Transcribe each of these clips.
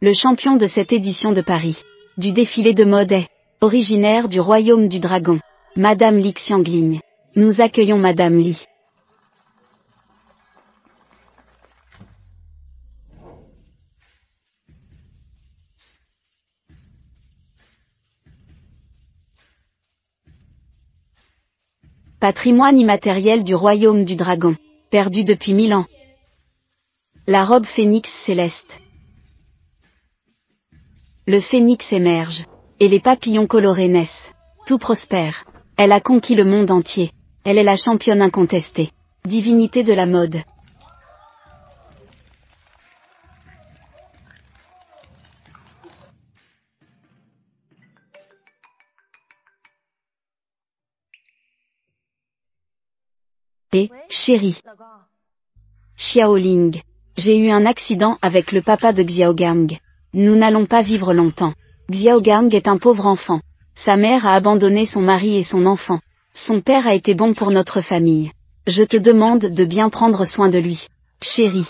Le champion de cette édition de Paris, du défilé de mode est, originaire du royaume du dragon, Madame Li Xiangling. Nous accueillons Madame Li. Patrimoine immatériel du royaume du dragon, perdu depuis 1000 ans. La robe phénix céleste. Le phénix émerge, et les papillons colorés naissent. Tout prospère. Elle a conquis le monde entier. Elle est la championne incontestée. Divinité de la mode. Et, chérie. Xiaoling. J'ai eu un accident avec le papa de Xiaogang. Nous n'allons pas vivre longtemps. Xiaogang est un pauvre enfant. Sa mère a abandonné son mari et son enfant. Son père a été bon pour notre famille. Je te demande de bien prendre soin de lui. Chérie.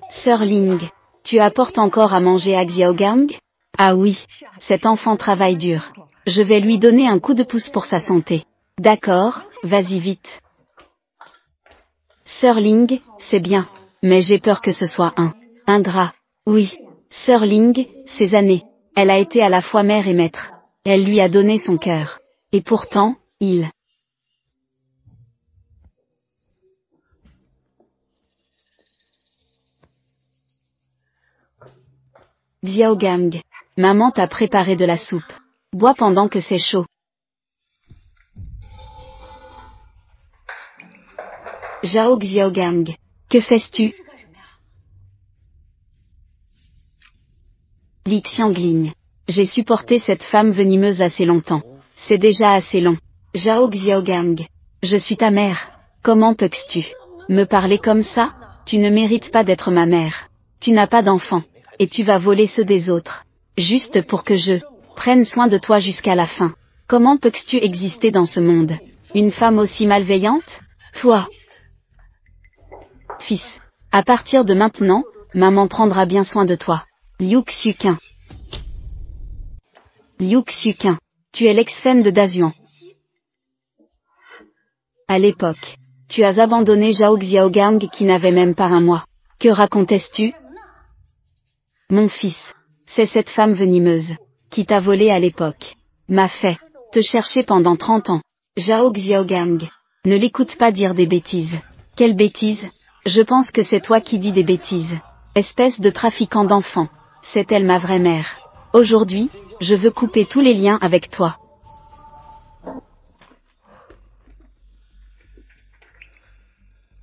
Sœur Ling. Tu apportes encore à manger à Xiaogang? Ah oui. Cet enfant travaille dur. Je vais lui donner un coup de pouce pour sa santé. D'accord, vas-y vite. Sœur Ling, c'est bien. Mais j'ai peur que ce soit un ingrat. Oui. Sœur Ling, ces années. Elle a été à la fois mère et maître. Elle lui a donné son cœur. Et pourtant, il... Xiaogang. Maman t'a préparé de la soupe. Bois pendant que c'est chaud. Zhao Xiaogang. Que fais-tu? Li Xiangling. J'ai supporté cette femme venimeuse assez longtemps. C'est déjà assez long. Zhao Xiaogang. Je suis ta mère. Comment peux-tu me parler comme ça? Tu ne mérites pas d'être ma mère. Tu n'as pas d'enfant. Et tu vas voler ceux des autres. Juste pour que je prenne soin de toi jusqu'à la fin. Comment peux-tu exister dans ce monde? Une femme aussi malveillante? Toi. Fils. À partir de maintenant, maman prendra bien soin de toi. Liu Xuqin. Liu Xuqin. Tu es l'ex-femme de Dazuan. À l'époque, tu as abandonné Zhao Xiaogang qui n'avait même pas un mois. Que racontais-tu? Mon fils. C'est cette femme venimeuse, qui t'a volé à l'époque. M'a fait te chercher pendant 30 ans. Zhao Xiaogang. Ne l'écoute pas dire des bêtises. Quelles bêtises? Je pense que c'est toi qui dis des bêtises. Espèce de trafiquant d'enfants. C'est elle ma vraie mère. Aujourd'hui, je veux couper tous les liens avec toi.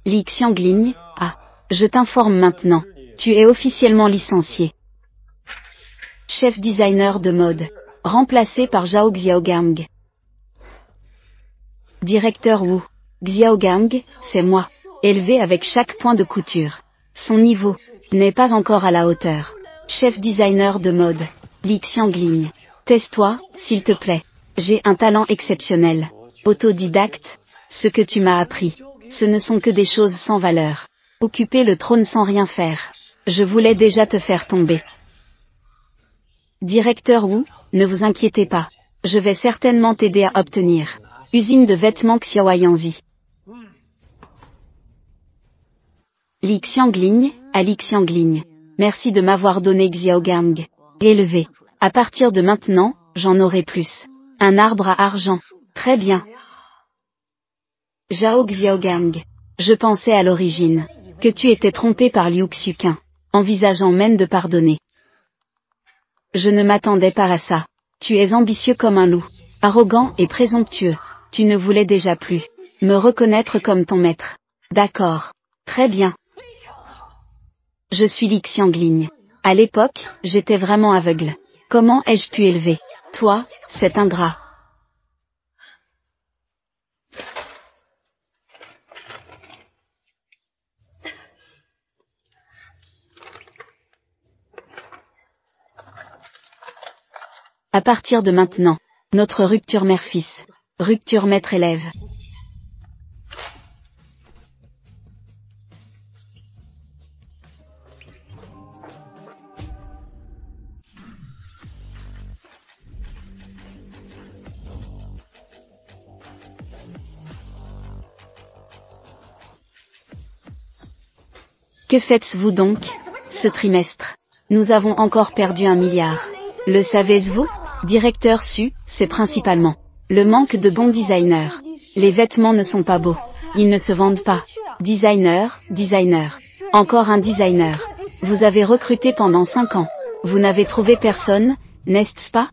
Li Xiangling, ah, je t'informe maintenant. Tu es officiellement licencié. Chef designer de mode. Remplacé par Zhao Xiaogang. Directeur Wu. Xiaogang, c'est moi. Élevé avec chaque point de couture. Son niveau n'est pas encore à la hauteur. Chef designer de mode. Li Xiangling. Tais-toi, s'il te plaît. J'ai un talent exceptionnel. Autodidacte. Ce que tu m'as appris, ce ne sont que des choses sans valeur. Occuper le trône sans rien faire. Je voulais déjà te faire tomber. Directeur Wu, ne vous inquiétez pas. Je vais certainement t'aider à obtenir. Usine de vêtements Xiaoyanzi. Li Xiangling, à Li Xiangling. Merci de m'avoir donné Xiaogang. Élevé. À partir de maintenant, j'en aurai plus. Un arbre à argent. Très bien. Zhao Xiaogang. Je pensais à l'origine que tu étais trompé par Liu Xuqin, envisageant même de pardonner. Je ne m'attendais pas à ça. Tu es ambitieux comme un loup, arrogant et présomptueux. Tu ne voulais déjà plus me reconnaître comme ton maître. D'accord. Très bien. Je suis Li Xiangling. À l'époque, j'étais vraiment aveugle. Comment ai-je pu élever toi, cet ingrat? À partir de maintenant, notre rupture mère-fils, rupture maître-élève. Que faites-vous donc, ce trimestre? Nous avons encore perdu 1 milliard. Le savez-vous? Directeur Su, c'est principalement le manque de bons designers. Les vêtements ne sont pas beaux. Ils ne se vendent pas. Designer, encore un designer. Vous avez recruté pendant 5 ans. Vous n'avez trouvé personne, n'est-ce pas?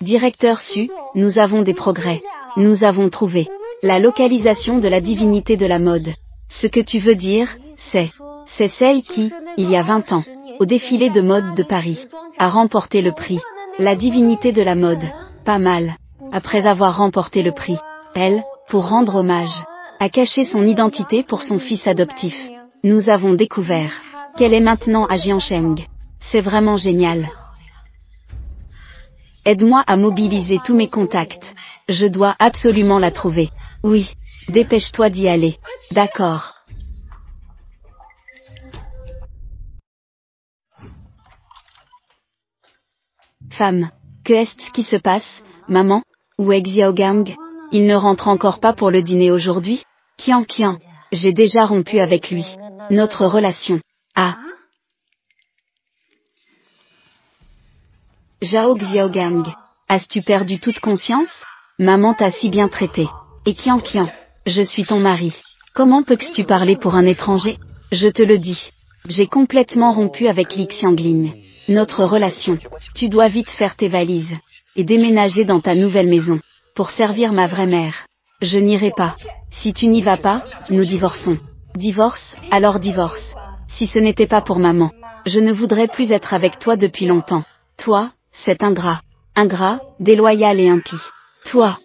Directeur Su, nous avons des progrès. Nous avons trouvé la localisation de la divinité de la mode. Ce que tu veux dire, c'est celle qui, il y a 20 ans, au défilé de mode de Paris, a remporté le prix. La divinité de la mode. Pas mal. Après avoir remporté le prix, elle, pour rendre hommage, a caché son identité pour son fils adoptif. Nous avons découvert qu'elle est maintenant à Jiangsheng. C'est vraiment génial. Aide-moi à mobiliser tous mes contacts. Je dois absolument la trouver. Oui, dépêche-toi d'y aller. D'accord. Femme, que est-ce qui se passe, maman? Où est Xiaogang? Il ne rentre encore pas pour le dîner aujourd'hui? Qian, j'ai déjà rompu avec lui. Notre relation. Ah. Zhao Xiaogang, as-tu perdu toute conscience? Maman t'a si bien traité. Et Qian, je suis ton mari. Comment peux-tu parler pour un étranger? Je te le dis. J'ai complètement rompu avec Li Xiangling. Notre relation. Tu dois vite faire tes valises et déménager dans ta nouvelle maison pour servir ma vraie mère. Je n'irai pas. Si tu n'y vas pas, nous divorçons. Divorce, alors divorce. Si ce n'était pas pour maman, je ne voudrais plus être avec toi depuis longtemps. Toi, c'est ingrat. Ingrat, déloyal et impie. Toi.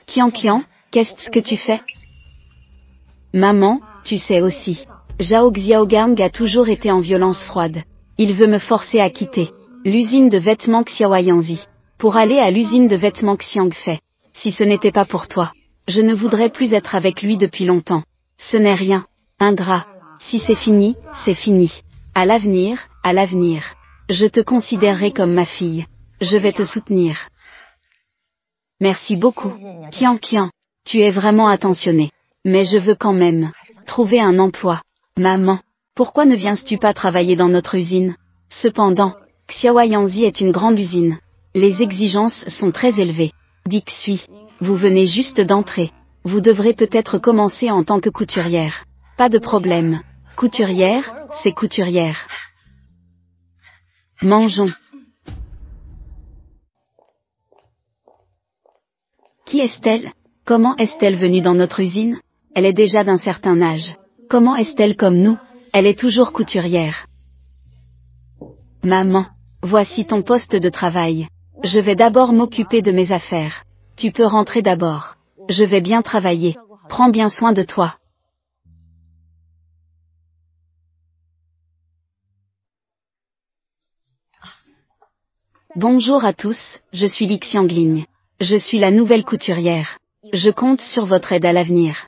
Qian, qu'est-ce que tu fais? Maman, tu sais aussi. Zhao Xiaogang a toujours été en violence froide. Il veut me forcer à quitter l'usine de vêtements Xiaoyanzi pour aller à l'usine de vêtements Xiangfei. Si ce n'était pas pour toi, je ne voudrais plus être avec lui depuis longtemps. Ce n'est rien. Ingrat. Si c'est fini, c'est fini. À l'avenir, je te considérerai comme ma fille. Je vais te soutenir. Merci beaucoup. Qian, tu es vraiment attentionné. Mais je veux quand même trouver un emploi. Maman, pourquoi ne viens-tu pas travailler dans notre usine? Cependant, Xiaoyanzi est une grande usine. Les exigences sont très élevées. Dit Xui, vous venez juste d'entrer. Vous devrez peut-être commencer en tant que couturière. Pas de problème. Couturière, c'est couturière. Mangeons. Qui est-elle? Comment est-elle venue dans notre usine? Elle est déjà d'un certain âge. Comment est-elle comme nous? Elle est toujours couturière. Maman, voici ton poste de travail. Je vais d'abord m'occuper de mes affaires. Tu peux rentrer d'abord. Je vais bien travailler. Prends bien soin de toi. Bonjour à tous, je suis Li Xiangling. Je suis la nouvelle couturière. Je compte sur votre aide à l'avenir.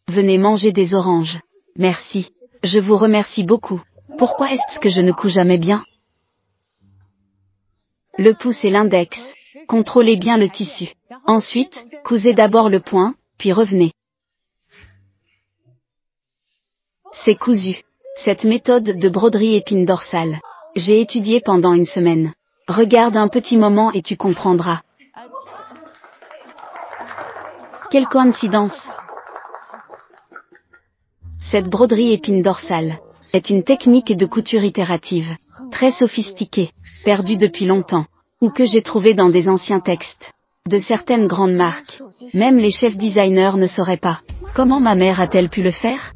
Venez manger des oranges. Merci. Je vous remercie beaucoup. Pourquoi est-ce que je ne couds jamais bien? Le pouce et l'index. Contrôlez bien le tissu. Ensuite, cousez d'abord le poing, puis revenez. C'est cousu. Cette méthode de broderie épine dorsale. J'ai étudié pendant 1 semaine. Regarde un petit moment et tu comprendras. Quelle coïncidence! Cette broderie épine dorsale est une technique de couture itérative, très sophistiquée, perdue depuis longtemps, ou que j'ai trouvée dans des anciens textes de certaines grandes marques. Même les chefs designers ne sauraient pas. Comment ma mère a-t-elle pu le faire?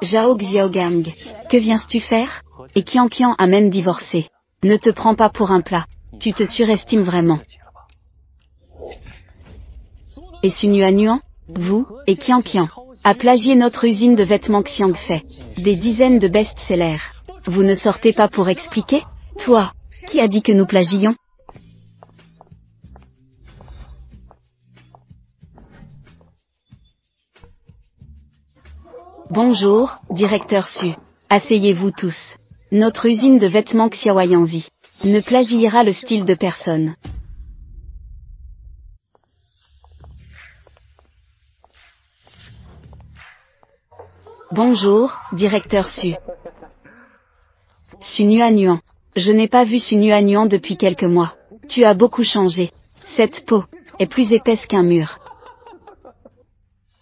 Zhao Xiaogang, que viens-tu faire? Et Qian a même divorcé. Ne te prends pas pour un plat. Tu te surestimes vraiment. Et Su Nuan, vous, et Qian, a plagié notre usine de vêtements Xiangfei. Des dizaines de best-sellers. Vous ne sortez pas pour expliquer? Toi, qui a dit que nous plagions? Bonjour, directeur Su. Asseyez-vous tous. Notre usine de vêtements Xiaoyanzi ne plagiera le style de personne. Bonjour, directeur Su. Su Nuan. Je n'ai pas vu Su Nuan depuis quelques mois. Tu as beaucoup changé. Cette peau est plus épaisse qu'un mur.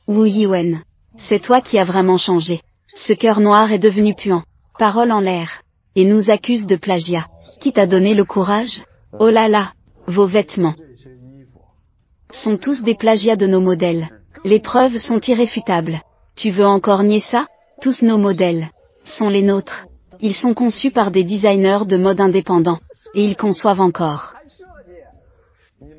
Wu Yiwen. C'est toi qui as vraiment changé. Ce cœur noir est devenu puant. Parole en l'air. Et nous accuse de plagiat. Qui t'a donné le courage? Oh là là, vos vêtements sont tous des plagiats de nos modèles. Les preuves sont irréfutables. Tu veux encore nier ça? Tous nos modèles sont les nôtres. Ils sont conçus par des designers de mode indépendants. Et ils conçoivent encore.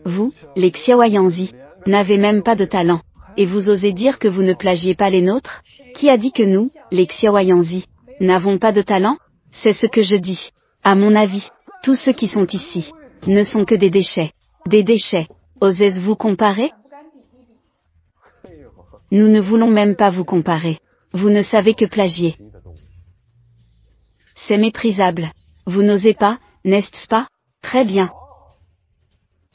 Vous, les Xiaoyanzi, n'avez même pas de talent. Et vous osez dire que vous ne plagiez pas les nôtres? Qui a dit que nous, les Xiaoyanzi, n'avons pas de talent? C'est ce que je dis. À mon avis, tous ceux qui sont ici ne sont que des déchets. Des déchets. Osez-vous comparer? Nous ne voulons même pas vous comparer. Vous ne savez que plagier. C'est méprisable. Vous n'osez pas, n'est-ce pas? Très bien.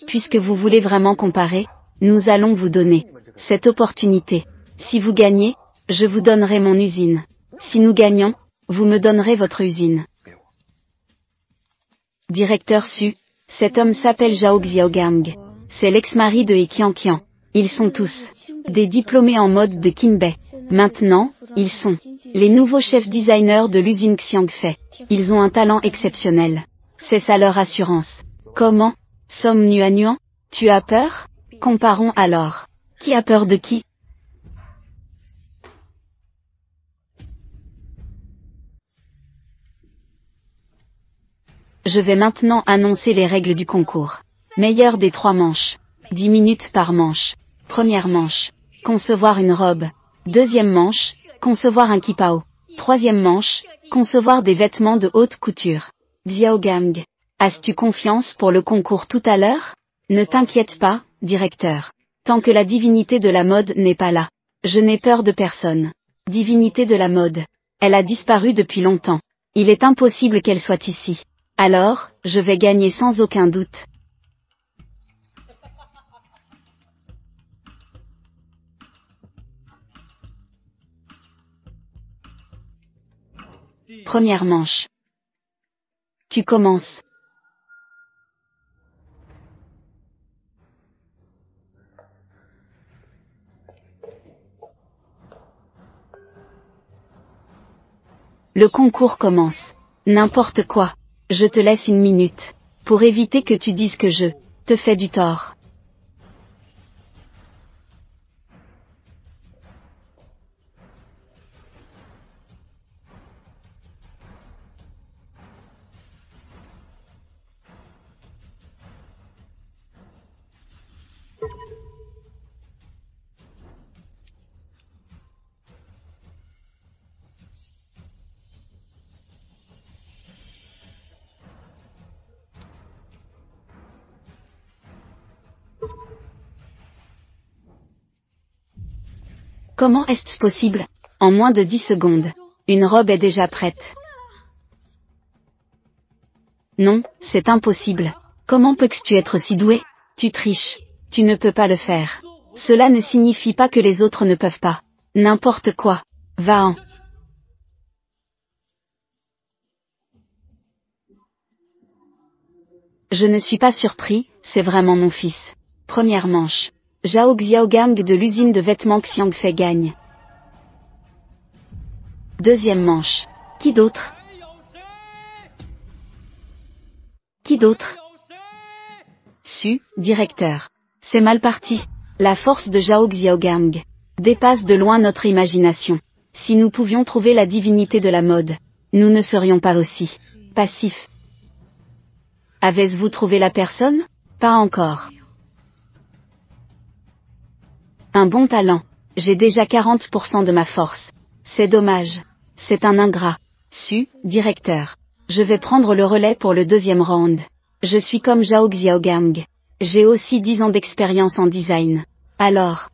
Puisque vous voulez vraiment comparer, nous allons vous donner cette opportunité. Si vous gagnez, je vous donnerai mon usine. Si nous gagnons, vous me donnerez votre usine. Directeur Su, cet homme s'appelle Zhao Xiaogang. C'est l'ex-mari de He Qianqian. Ils sont tous des diplômés en mode de Qinbei. Maintenant, ils sont les nouveaux chefs designers de l'usine Xiangfei. Ils ont un talent exceptionnel. C'est ça leur assurance. Comment? Somme Nuan, tu as peur? Comparons alors. Qui a peur de qui? Je vais maintenant annoncer les règles du concours. Meilleur des 3 manches. 10 minutes par manche. Première manche. Concevoir une robe. Deuxième manche. Concevoir un kipao. Troisième manche. Concevoir des vêtements de haute couture. Xiaogang. As-tu confiance pour le concours tout à l'heure? Ne t'inquiète pas, directeur. Tant que la divinité de la mode n'est pas là. Je n'ai peur de personne. Divinité de la mode. Elle a disparu depuis longtemps. Il est impossible qu'elle soit ici. Alors, je vais gagner sans aucun doute. Première manche. Tu commences. Le concours commence. N'importe quoi. Je te laisse 1 minute. Pour éviter que tu dises que je te fais du tort. Comment est-ce possible? En moins de 10 secondes, une robe est déjà prête. Non, c'est impossible. Comment peux-tu être si doué? Tu triches. Tu ne peux pas le faire. Cela ne signifie pas que les autres ne peuvent pas. N'importe quoi. Va-en. Je ne suis pas surpris, c'est vraiment mon fils. Première manche. Zhao Xiaogang de l'usine de vêtements Xiangfei gagne. Deuxième manche. Qui d'autre? Qui d'autre? Su, directeur. C'est mal parti. La force de Zhao Xiaogang dépasse de loin notre imagination. Si nous pouvions trouver la divinité de la mode, nous ne serions pas aussi passifs. Avez-vous trouvé la personne? Pas encore. Un bon talent. J'ai déjà 40% de ma force. C'est dommage. C'est un ingrat. Su, directeur. Je vais prendre le relais pour le deuxième round. Je suis comme Zhao Xiaogang. J'ai aussi 10 ans d'expérience en design. Alors.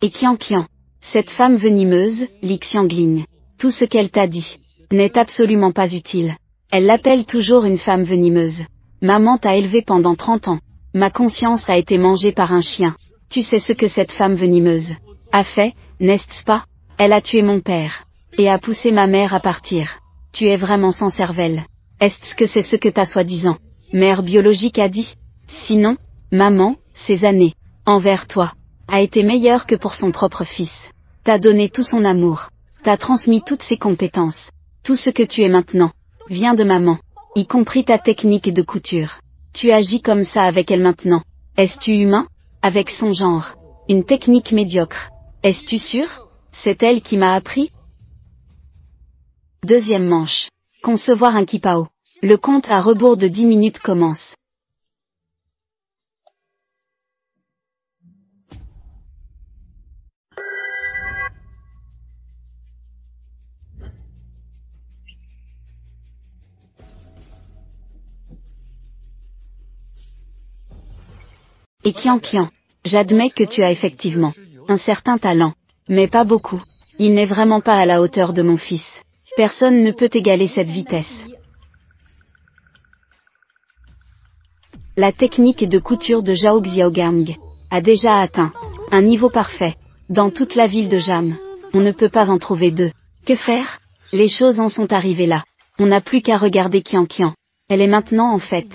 Et Qianqian. Cette femme venimeuse, Li Xiangling. Tout ce qu'elle t'a dit n'est absolument pas utile. Elle l'appelle toujours une femme venimeuse. Maman t'a élevé pendant 30 ans. Ma conscience a été mangée par un chien. Tu sais ce que cette femme venimeuse a fait, n'est-ce pas? Elle a tué mon père. Et a poussé ma mère à partir. Tu es vraiment sans cervelle. Est-ce que c'est ce que ta soi-disant mère biologique a dit? Sinon, maman, ces années, envers toi, a été meilleure que pour son propre fils. T'a donné tout son amour. T'a transmis toutes ses compétences. Tout ce que tu es maintenant, vient de maman. Y compris ta technique de couture. Tu agis comme ça avec elle maintenant. Est-ce-tu humain? Avec son genre. Une technique médiocre. Es-tu sûr? C'est elle qui m'a appris? Deuxième manche. Concevoir un kipao. Le compte à rebours de 10 minutes commence. Et Qian, j'admets que tu as effectivement un certain talent, mais pas beaucoup. Il n'est vraiment pas à la hauteur de mon fils. Personne ne peut égaler cette vitesse. La technique de couture de Zhao Xiaogang a déjà atteint un niveau parfait. Dans toute la ville de Jam, on ne peut pas en trouver deux. Que faire? Les choses en sont arrivées là. On n'a plus qu'à regarder Qian. Elle est maintenant en fait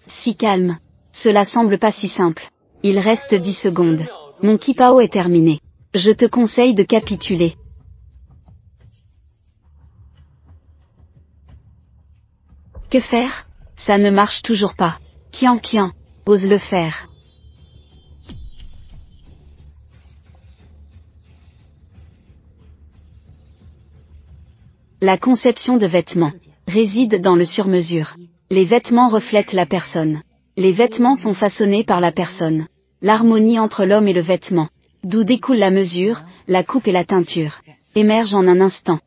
si calme. Cela semble pas si simple. Il reste 10 secondes. Mon kipao est terminé. Je te conseille de capituler. Que faire? Ça ne marche toujours pas. Qian, ose le faire. La conception de vêtements réside dans le sur-mesure. Les vêtements reflètent la personne. Les vêtements sont façonnés par la personne. L'harmonie entre l'homme et le vêtement, d'où découle la mesure, la coupe et la teinture, émerge en un instant.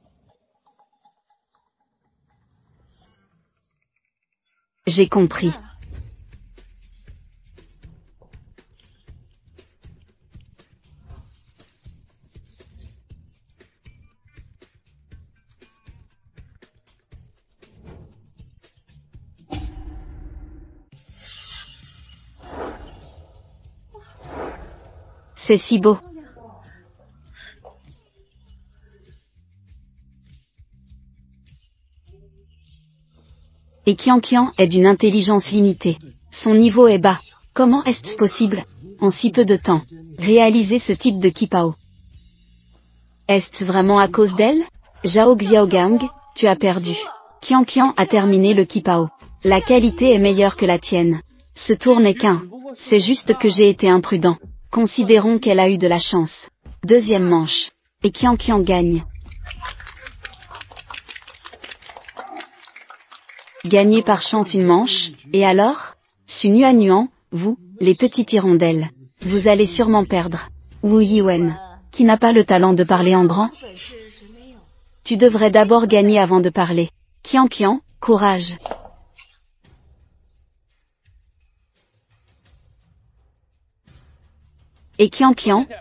J'ai compris. C'est si beau. Et Qian est d'une intelligence limitée. Son niveau est bas. Comment est-ce possible, en si peu de temps, réaliser ce type de kipao? Est-ce vraiment à cause d'elle? Zhao Xiaogang, tu as perdu. Qian a terminé le kipao. La qualité est meilleure que la tienne. Ce tour n'est qu'un. C'est juste que j'ai été imprudent. Considérons qu'elle a eu de la chance. Deuxième manche. Et Qian gagne. Gagner par chance une manche, et alors? Su Nuan, vous, les petites hirondelles. Vous allez sûrement perdre. Wu Yiwen, qui n'a pas le talent de parler en grand? Tu devrais d'abord gagner avant de parler. Qian, courage. Et Qian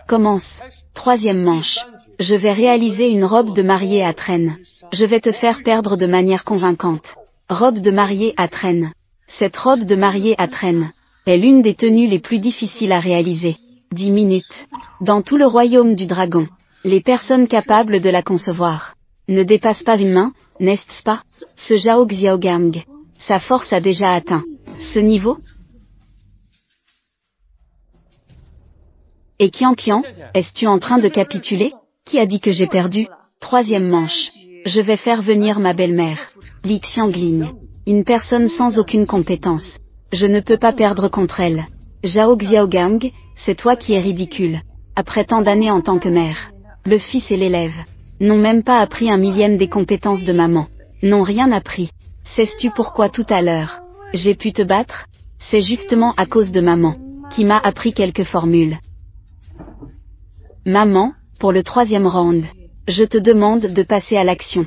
commence. Troisième manche. Je vais réaliser une robe de mariée à traîne. Je vais te faire perdre de manière convaincante. Robe de mariée à traîne. Cette robe de mariée à traîne est l'une des tenues les plus difficiles à réaliser. 10 minutes. Dans tout le royaume du dragon, les personnes capables de la concevoir ne dépassent pas une main, n'est-ce pas? Ce Zhao Xiaogang, sa force a déjà atteint ce niveau. Et Qian, es-tu en train de capituler? Qui a dit que j'ai perdu? Troisième manche. Je vais faire venir ma belle-mère, Li Xiangling, une personne sans aucune compétence. Je ne peux pas perdre contre elle. Zhao Xiaogang, c'est toi qui es ridicule. Après tant d'années en tant que mère, le fils et l'élève n'ont même pas appris un millième des compétences de maman. N'ont rien appris. Sais-tu pourquoi tout à l'heure j'ai pu te battre? C'est justement à cause de maman, qui m'a appris quelques formules. Maman, pour le troisième round, je te demande de passer à l'action.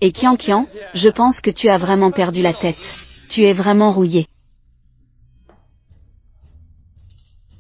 Et Qian, je pense que tu as vraiment perdu la tête. Tu es vraiment rouillé.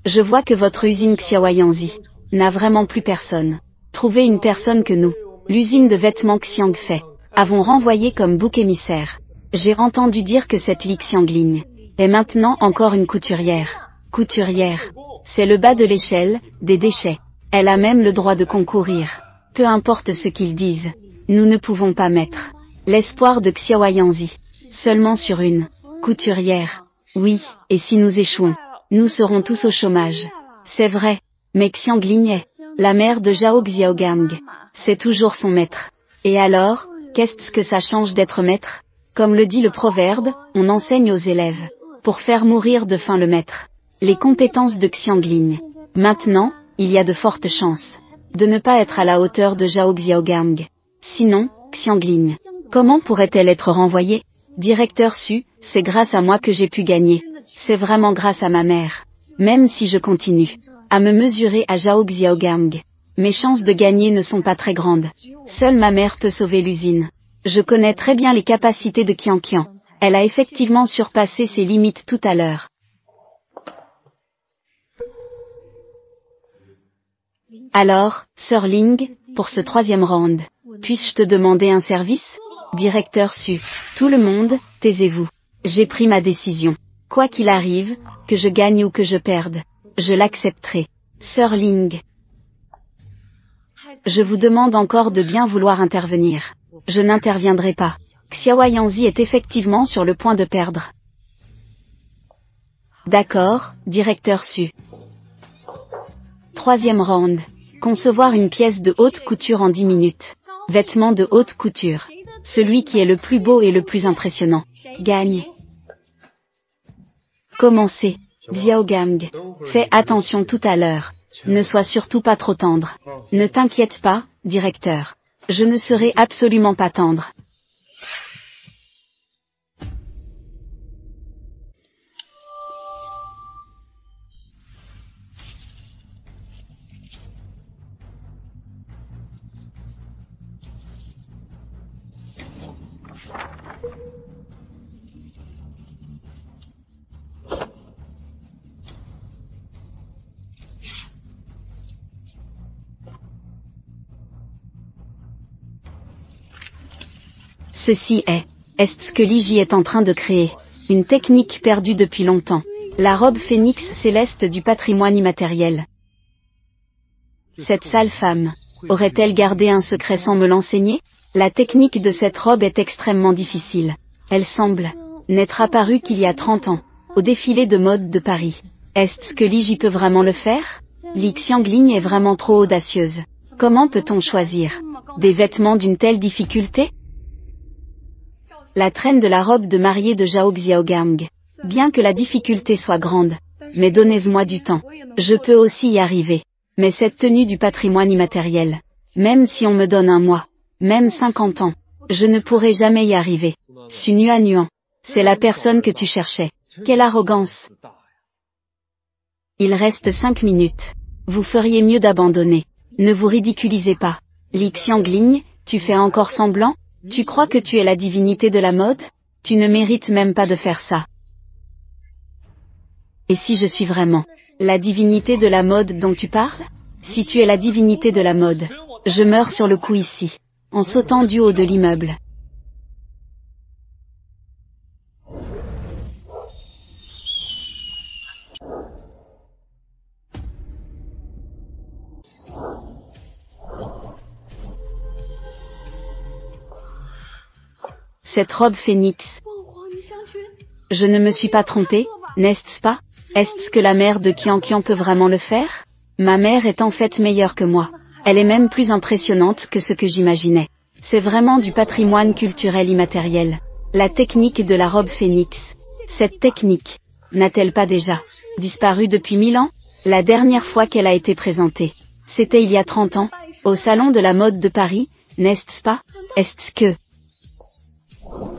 Je vois que votre usine Xiaoyanzi n'a vraiment plus personne. Trouver une personne que nous, l'usine de vêtements Xiangfei, avons renvoyé comme bouc émissaire. J'ai entendu dire que cette Li Xiangling est maintenant encore une couturière. Couturière, c'est le bas de l'échelle, des déchets. Elle a même le droit de concourir. Peu importe ce qu'ils disent, nous ne pouvons pas mettre l'espoir de Xiao Yanzi seulement sur une couturière. Oui, et si nous échouons, nous serons tous au chômage. C'est vrai, mais Xiangling est la mère de Zhao Xiaogang. C'est toujours son maître. Et alors, qu'est-ce que ça change d'être maître? Comme le dit le proverbe, on enseigne aux élèves pour faire mourir de faim le maître. Les compétences de Xiangling. Maintenant, il y a de fortes chances de ne pas être à la hauteur de Zhao Xiaogang. Sinon, Xiangling, comment pourrait-elle être renvoyée? Directeur Su, c'est grâce à moi que j'ai pu gagner. C'est vraiment grâce à ma mère. Même si je continue à me mesurer à Zhao Xiaogang, mes chances de gagner ne sont pas très grandes. Seule ma mère peut sauver l'usine. Je connais très bien les capacités de Qianqian. Elle a effectivement surpassé ses limites tout à l'heure. Alors, Sir Ling, pour ce 3e round, puis-je te demander un service? Directeur Su, tout le monde, taisez-vous. J'ai pris ma décision. Quoi qu'il arrive, que je gagne ou que je perde, je l'accepterai. Sir Ling. Je vous demande encore de bien vouloir intervenir. Je n'interviendrai pas. Xiao Yanzi est effectivement sur le point de perdre. D'accord, directeur Su. 3e round. Concevoir une pièce de haute couture en 10 minutes. Vêtements de haute couture. Celui qui est le plus beau et le plus impressionnant gagne. Commencez. Xiaogang. Fais attention tout à l'heure. Ne sois surtout pas trop tendre. Ne t'inquiète pas, directeur. Je ne serai absolument pas tendre. Ceci est ce que Liji est en train de créer. Une technique perdue depuis longtemps. La robe phénix céleste du patrimoine immatériel. Cette sale femme, aurait-elle gardé un secret sans me l'enseigner? La technique de cette robe est extrêmement difficile. Elle semble n'être apparue qu'il y a 30 ans, au défilé de mode de Paris. Est-ce que Liji peut vraiment le faire? Li Xiangling est vraiment trop audacieuse. Comment peut-on choisir des vêtements d'une telle difficulté? La traîne de la robe de mariée de Zhao Xiaogang. Bien que la difficulté soit grande, mais donnez-moi du temps. Je peux aussi y arriver. Mais cette tenue du patrimoine immatériel, même si on me donne un mois, même 50 ans, je ne pourrai jamais y arriver. Su Nuan, c'est la personne que tu cherchais. Quelle arrogance! Il reste 5 minutes. Vous feriez mieux d'abandonner. Ne vous ridiculisez pas. Li Xiangling, tu fais encore semblant? Tu crois que tu es la divinité de la mode? Tu ne mérites même pas de faire ça. Et si je suis vraiment la divinité de la mode dont tu parles? Si tu es la divinité de la mode, je meurs sur le coup ici, en sautant du haut de l'immeuble. Cette robe phénix. Je ne me suis pas trompée, n'est-ce pas? Est-ce que la mère de Qianqian peut vraiment le faire? Ma mère est en fait meilleure que moi. Elle est même plus impressionnante que ce que j'imaginais. C'est vraiment du patrimoine culturel immatériel. La technique de la robe phénix. Cette technique, n'a-t-elle pas déjà disparu depuis 1000 ans? La dernière fois qu'elle a été présentée, c'était il y a 30 ans, au salon de la mode de Paris, n'est-ce pas? Est-ce que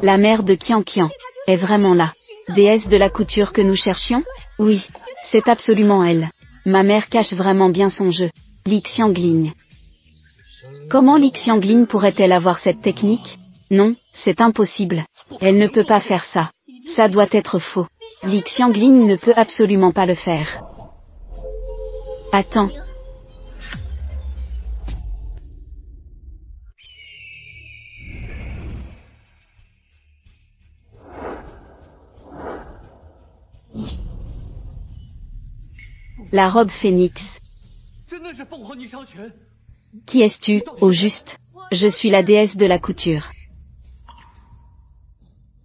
la mère de Qianqian est vraiment la déesse de la couture que nous cherchions? Oui, c'est absolument elle. Ma mère cache vraiment bien son jeu. Li Xiangling. Comment Li Xiangling pourrait-elle avoir cette technique? Non, c'est impossible. Elle ne peut pas faire ça. Ça doit être faux. Li Xiangling ne peut absolument pas le faire. Attends. La robe phénix. Qui es-tu, au juste? Je suis la déesse de la couture.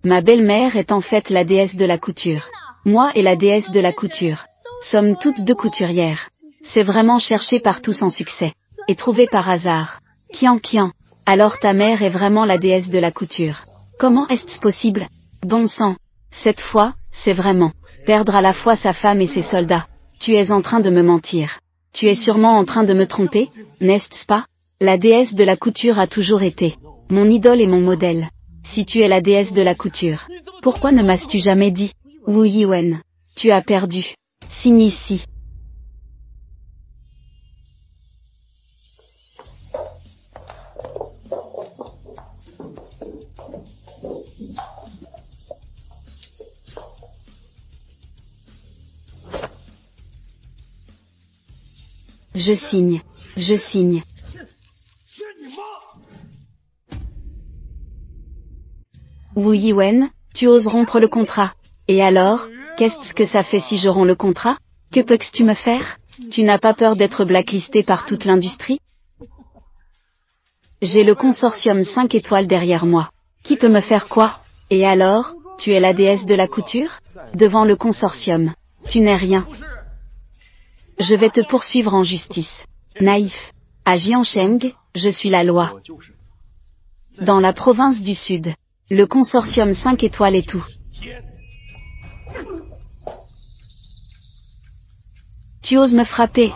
Ma belle-mère est en fait la déesse de la couture. Moi et la déesse de la couture sommes toutes deux couturières. C'est vraiment cherché partout sans succès. Et trouvé par hasard. Kian. Alors ta mère est vraiment la déesse de la couture. Comment est-ce possible? Bon sang. Cette fois, c'est vraiment perdre à la fois sa femme et ses soldats. Tu es en train de me mentir. Tu es sûrement en train de me tromper, n'est-ce pas? La déesse de la couture a toujours été mon idole et mon modèle. Si tu es la déesse de la couture, pourquoi ne m'as-tu jamais dit? Wu Yiwen, tu as perdu. Signe ici. Je signe. Wu Yiwen, tu oses rompre le contrat. Et alors, qu'est-ce que ça fait si je romps le contrat? Que peux-tu me faire? Tu n'as pas peur d'être blacklisté par toute l'industrie? J'ai le consortium 5 étoiles derrière moi. Qui peut me faire quoi? Et alors, tu es la déesse de la couture? Devant le consortium, tu n'es rien. Je vais te poursuivre en justice. Naïf. À Jiansheng, je suis la loi. Dans la province du Sud, le consortium 5 étoiles est tout. Tu oses me frapper?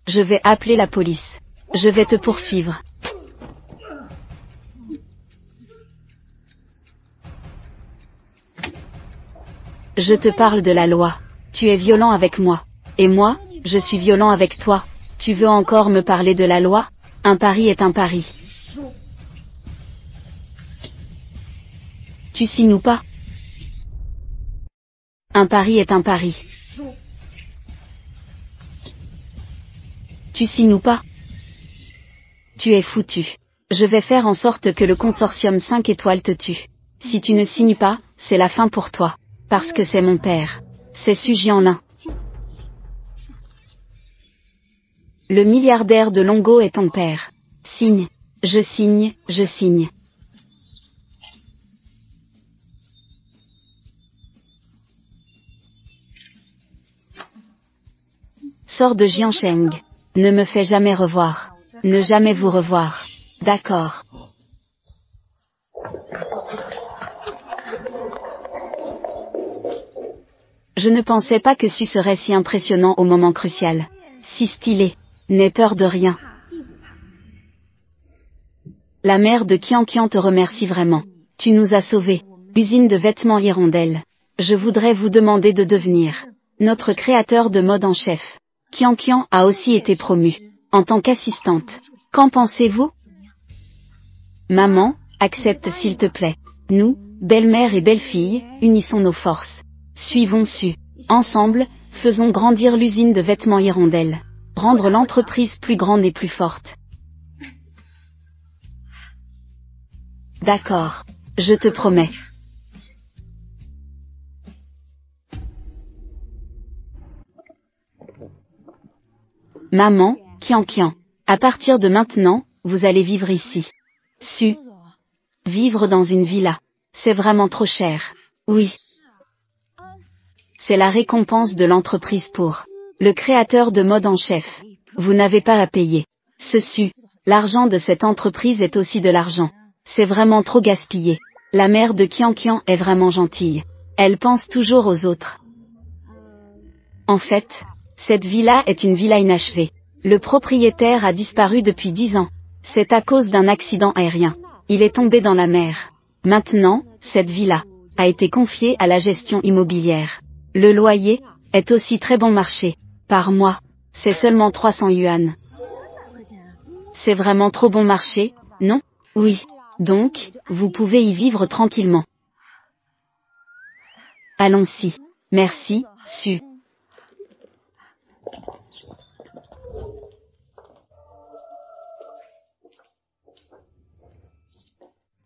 Je vais appeler la police. Je vais te poursuivre. Je te parle de la loi. Tu es violent avec moi. Et moi, je suis violent avec toi. Tu veux encore me parler de la loi? Un pari est un pari. Tu signes ou pas? Un pari est un pari. Tu signes ou pas? Tu es foutu. Je vais faire en sorte que le consortium 5 étoiles te tue. Si tu ne signes pas, c'est la fin pour toi. Parce que c'est mon père. C'est Su Jianlin. Le milliardaire de Longo est ton père. Signe. Je signe. Sors de Jiansheng. Ne me fais jamais revoir. Ne jamais vous revoir. D'accord. Je ne pensais pas que Su serait si impressionnant au moment crucial. Si stylé. N'aie peur de rien. La mère de Kian te remercie vraiment. Tu nous as sauvés. Usine de vêtements Hirondelle. Je voudrais vous demander de devenir notre créateur de mode en chef. Kian a aussi été promu en tant qu'assistante. Qu'en pensez-vous? Maman, accepte s'il te plaît. Nous, belle-mère et belle-fille, unissons nos forces. Suivons Su. Ensemble, faisons grandir l'usine de vêtements Hirondelle. Rendre l'entreprise plus grande et plus forte. D'accord. Je te promets. Maman, Kian. À partir de maintenant, vous allez vivre ici. Su. Vivre dans une villa. C'est vraiment trop cher. Oui. C'est la récompense de l'entreprise pour le créateur de mode en chef. Vous n'avez pas à payer. Su. L'argent de cette entreprise est aussi de l'argent. C'est vraiment trop gaspillé. La mère de Kian est vraiment gentille. Elle pense toujours aux autres. En fait, cette villa est une villa inachevée. Le propriétaire a disparu depuis 10 ans. C'est à cause d'un accident aérien. Il est tombé dans la mer. Maintenant, cette villa a été confiée à la gestion immobilière. Le loyer est aussi très bon marché. Par mois, c'est seulement 300 yuan. C'est vraiment trop bon marché, non? Oui. Donc, vous pouvez y vivre tranquillement. Allons-y. Merci, Su.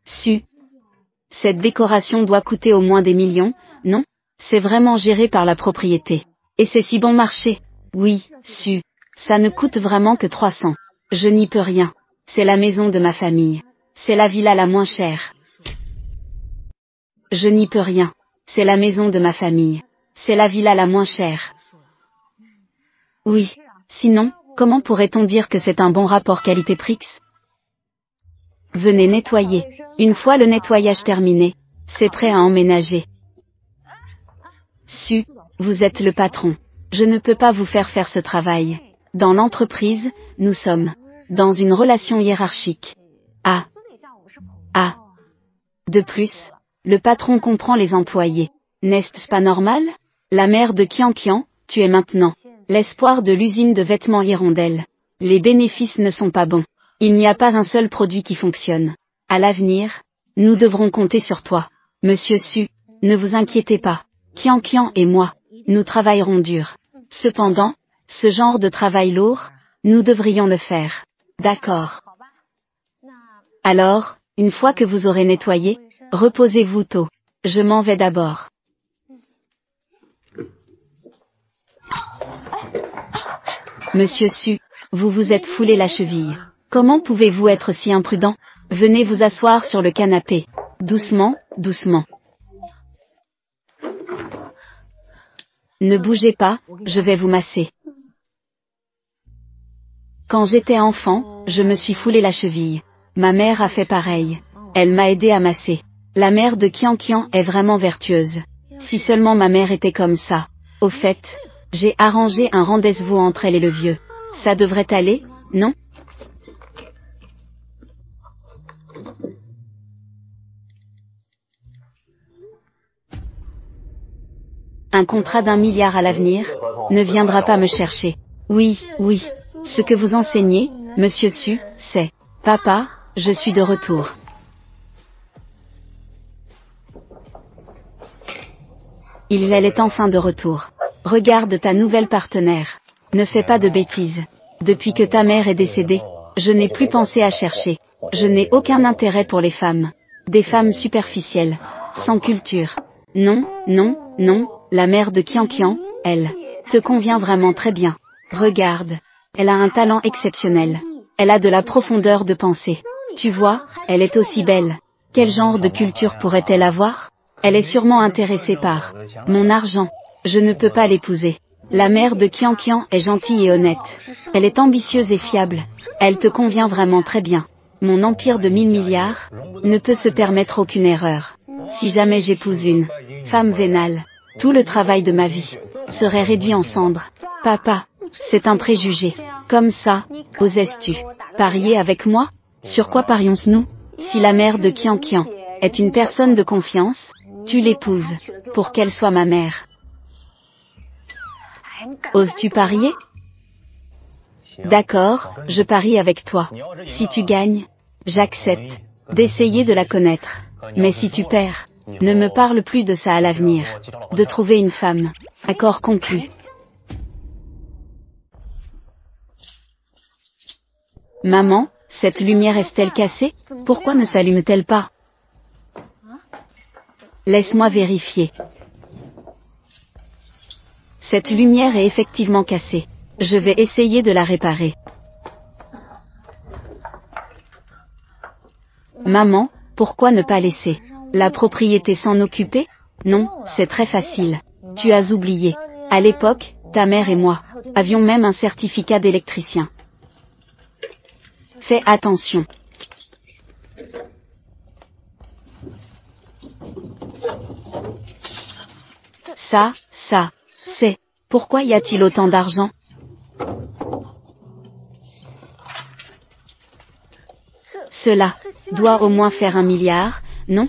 Su. Cette décoration doit coûter au moins des millions, non? C'est vraiment géré par la propriété. Et c'est si bon marché. Oui, Su. Ça ne coûte vraiment que 300. Je n'y peux rien. C'est la maison de ma famille. C'est la villa la moins chère. Je n'y peux rien. C'est la maison de ma famille. C'est la villa la moins chère. Oui. Sinon, comment pourrait-on dire que c'est un bon rapport qualité-prix? Venez nettoyer. Une fois le nettoyage terminé, c'est prêt à emménager. Su, vous êtes le patron. Je ne peux pas vous faire faire ce travail. Dans l'entreprise, nous sommes dans une relation hiérarchique. Ah. Ah. De plus, le patron comprend les employés. N'est-ce pas normal? La mère de Qian, tu es maintenant l'espoir de l'usine de vêtements Hirondelle. Les bénéfices ne sont pas bons. Il n'y a pas un seul produit qui fonctionne. À l'avenir, nous devrons compter sur toi. Monsieur Su, ne vous inquiétez pas. Qian et moi, nous travaillerons dur. Cependant, ce genre de travail lourd, nous devrions le faire. D'accord. Alors, une fois que vous aurez nettoyé, reposez-vous tôt. Je m'en vais d'abord. Monsieur Su, vous vous êtes foulé la cheville. Comment pouvez-vous être si imprudent? Venez vous asseoir sur le canapé. Doucement, doucement. Ne bougez pas, je vais vous masser. Quand j'étais enfant, je me suis foulé la cheville. Ma mère a fait pareil. Elle m'a aidé à masser. La mère de Qian est vraiment vertueuse. Si seulement ma mère était comme ça. Au fait, j'ai arrangé un rendez-vous entre elle et le vieux. Ça devrait aller, non? Un contrat d'1 milliard à l'avenir ne viendra pas me chercher. Oui, oui. Ce que vous enseignez, Monsieur Su, c'est « Papa, je suis de retour ». Elle est enfin de retour. Regarde ta nouvelle partenaire. Ne fais pas de bêtises. Depuis que ta mère est décédée, je n'ai plus pensé à chercher. Je n'ai aucun intérêt pour les femmes. Des femmes superficielles, sans culture. Non, non, non, la mère de Qian, elle, te convient vraiment très bien. Regarde. Elle a un talent exceptionnel. Elle a de la profondeur de pensée. Tu vois, elle est aussi belle. Quel genre de culture pourrait-elle avoir? Elle est sûrement intéressée par mon argent. Je ne peux pas l'épouser. La mère de Qian est gentille et honnête. Elle est ambitieuse et fiable. Elle te convient vraiment très bien. Mon empire de 1000 milliards ne peut se permettre aucune erreur. Si jamais j'épouse une femme vénale, tout le travail de ma vie serait réduit en cendres. Papa, c'est un préjugé. Comme ça, oses-tu parier avec moi? Sur quoi parions-nous? Si la mère de Qian est une personne de confiance, tu l'épouses, pour qu'elle soit ma mère. Oses-tu parier? D'accord, je parie avec toi. Si tu gagnes, j'accepte d'essayer de la connaître. Mais si tu perds, ne me parle plus de ça à l'avenir. De trouver une femme. Accord conclu. Maman, cette lumière est-elle cassée? Pourquoi ne s'allume-t-elle pas? Laisse-moi vérifier. Cette lumière est effectivement cassée. Je vais essayer de la réparer. Maman, pourquoi ne pas laisser la propriété s'en occuper? Non, c'est très facile. Tu as oublié. À l'époque, ta mère et moi avions même un certificat d'électricien. Fais attention. Ça, c'est... Pourquoi y a-t-il autant d'argent? Cela doit au moins faire 1 milliard, non?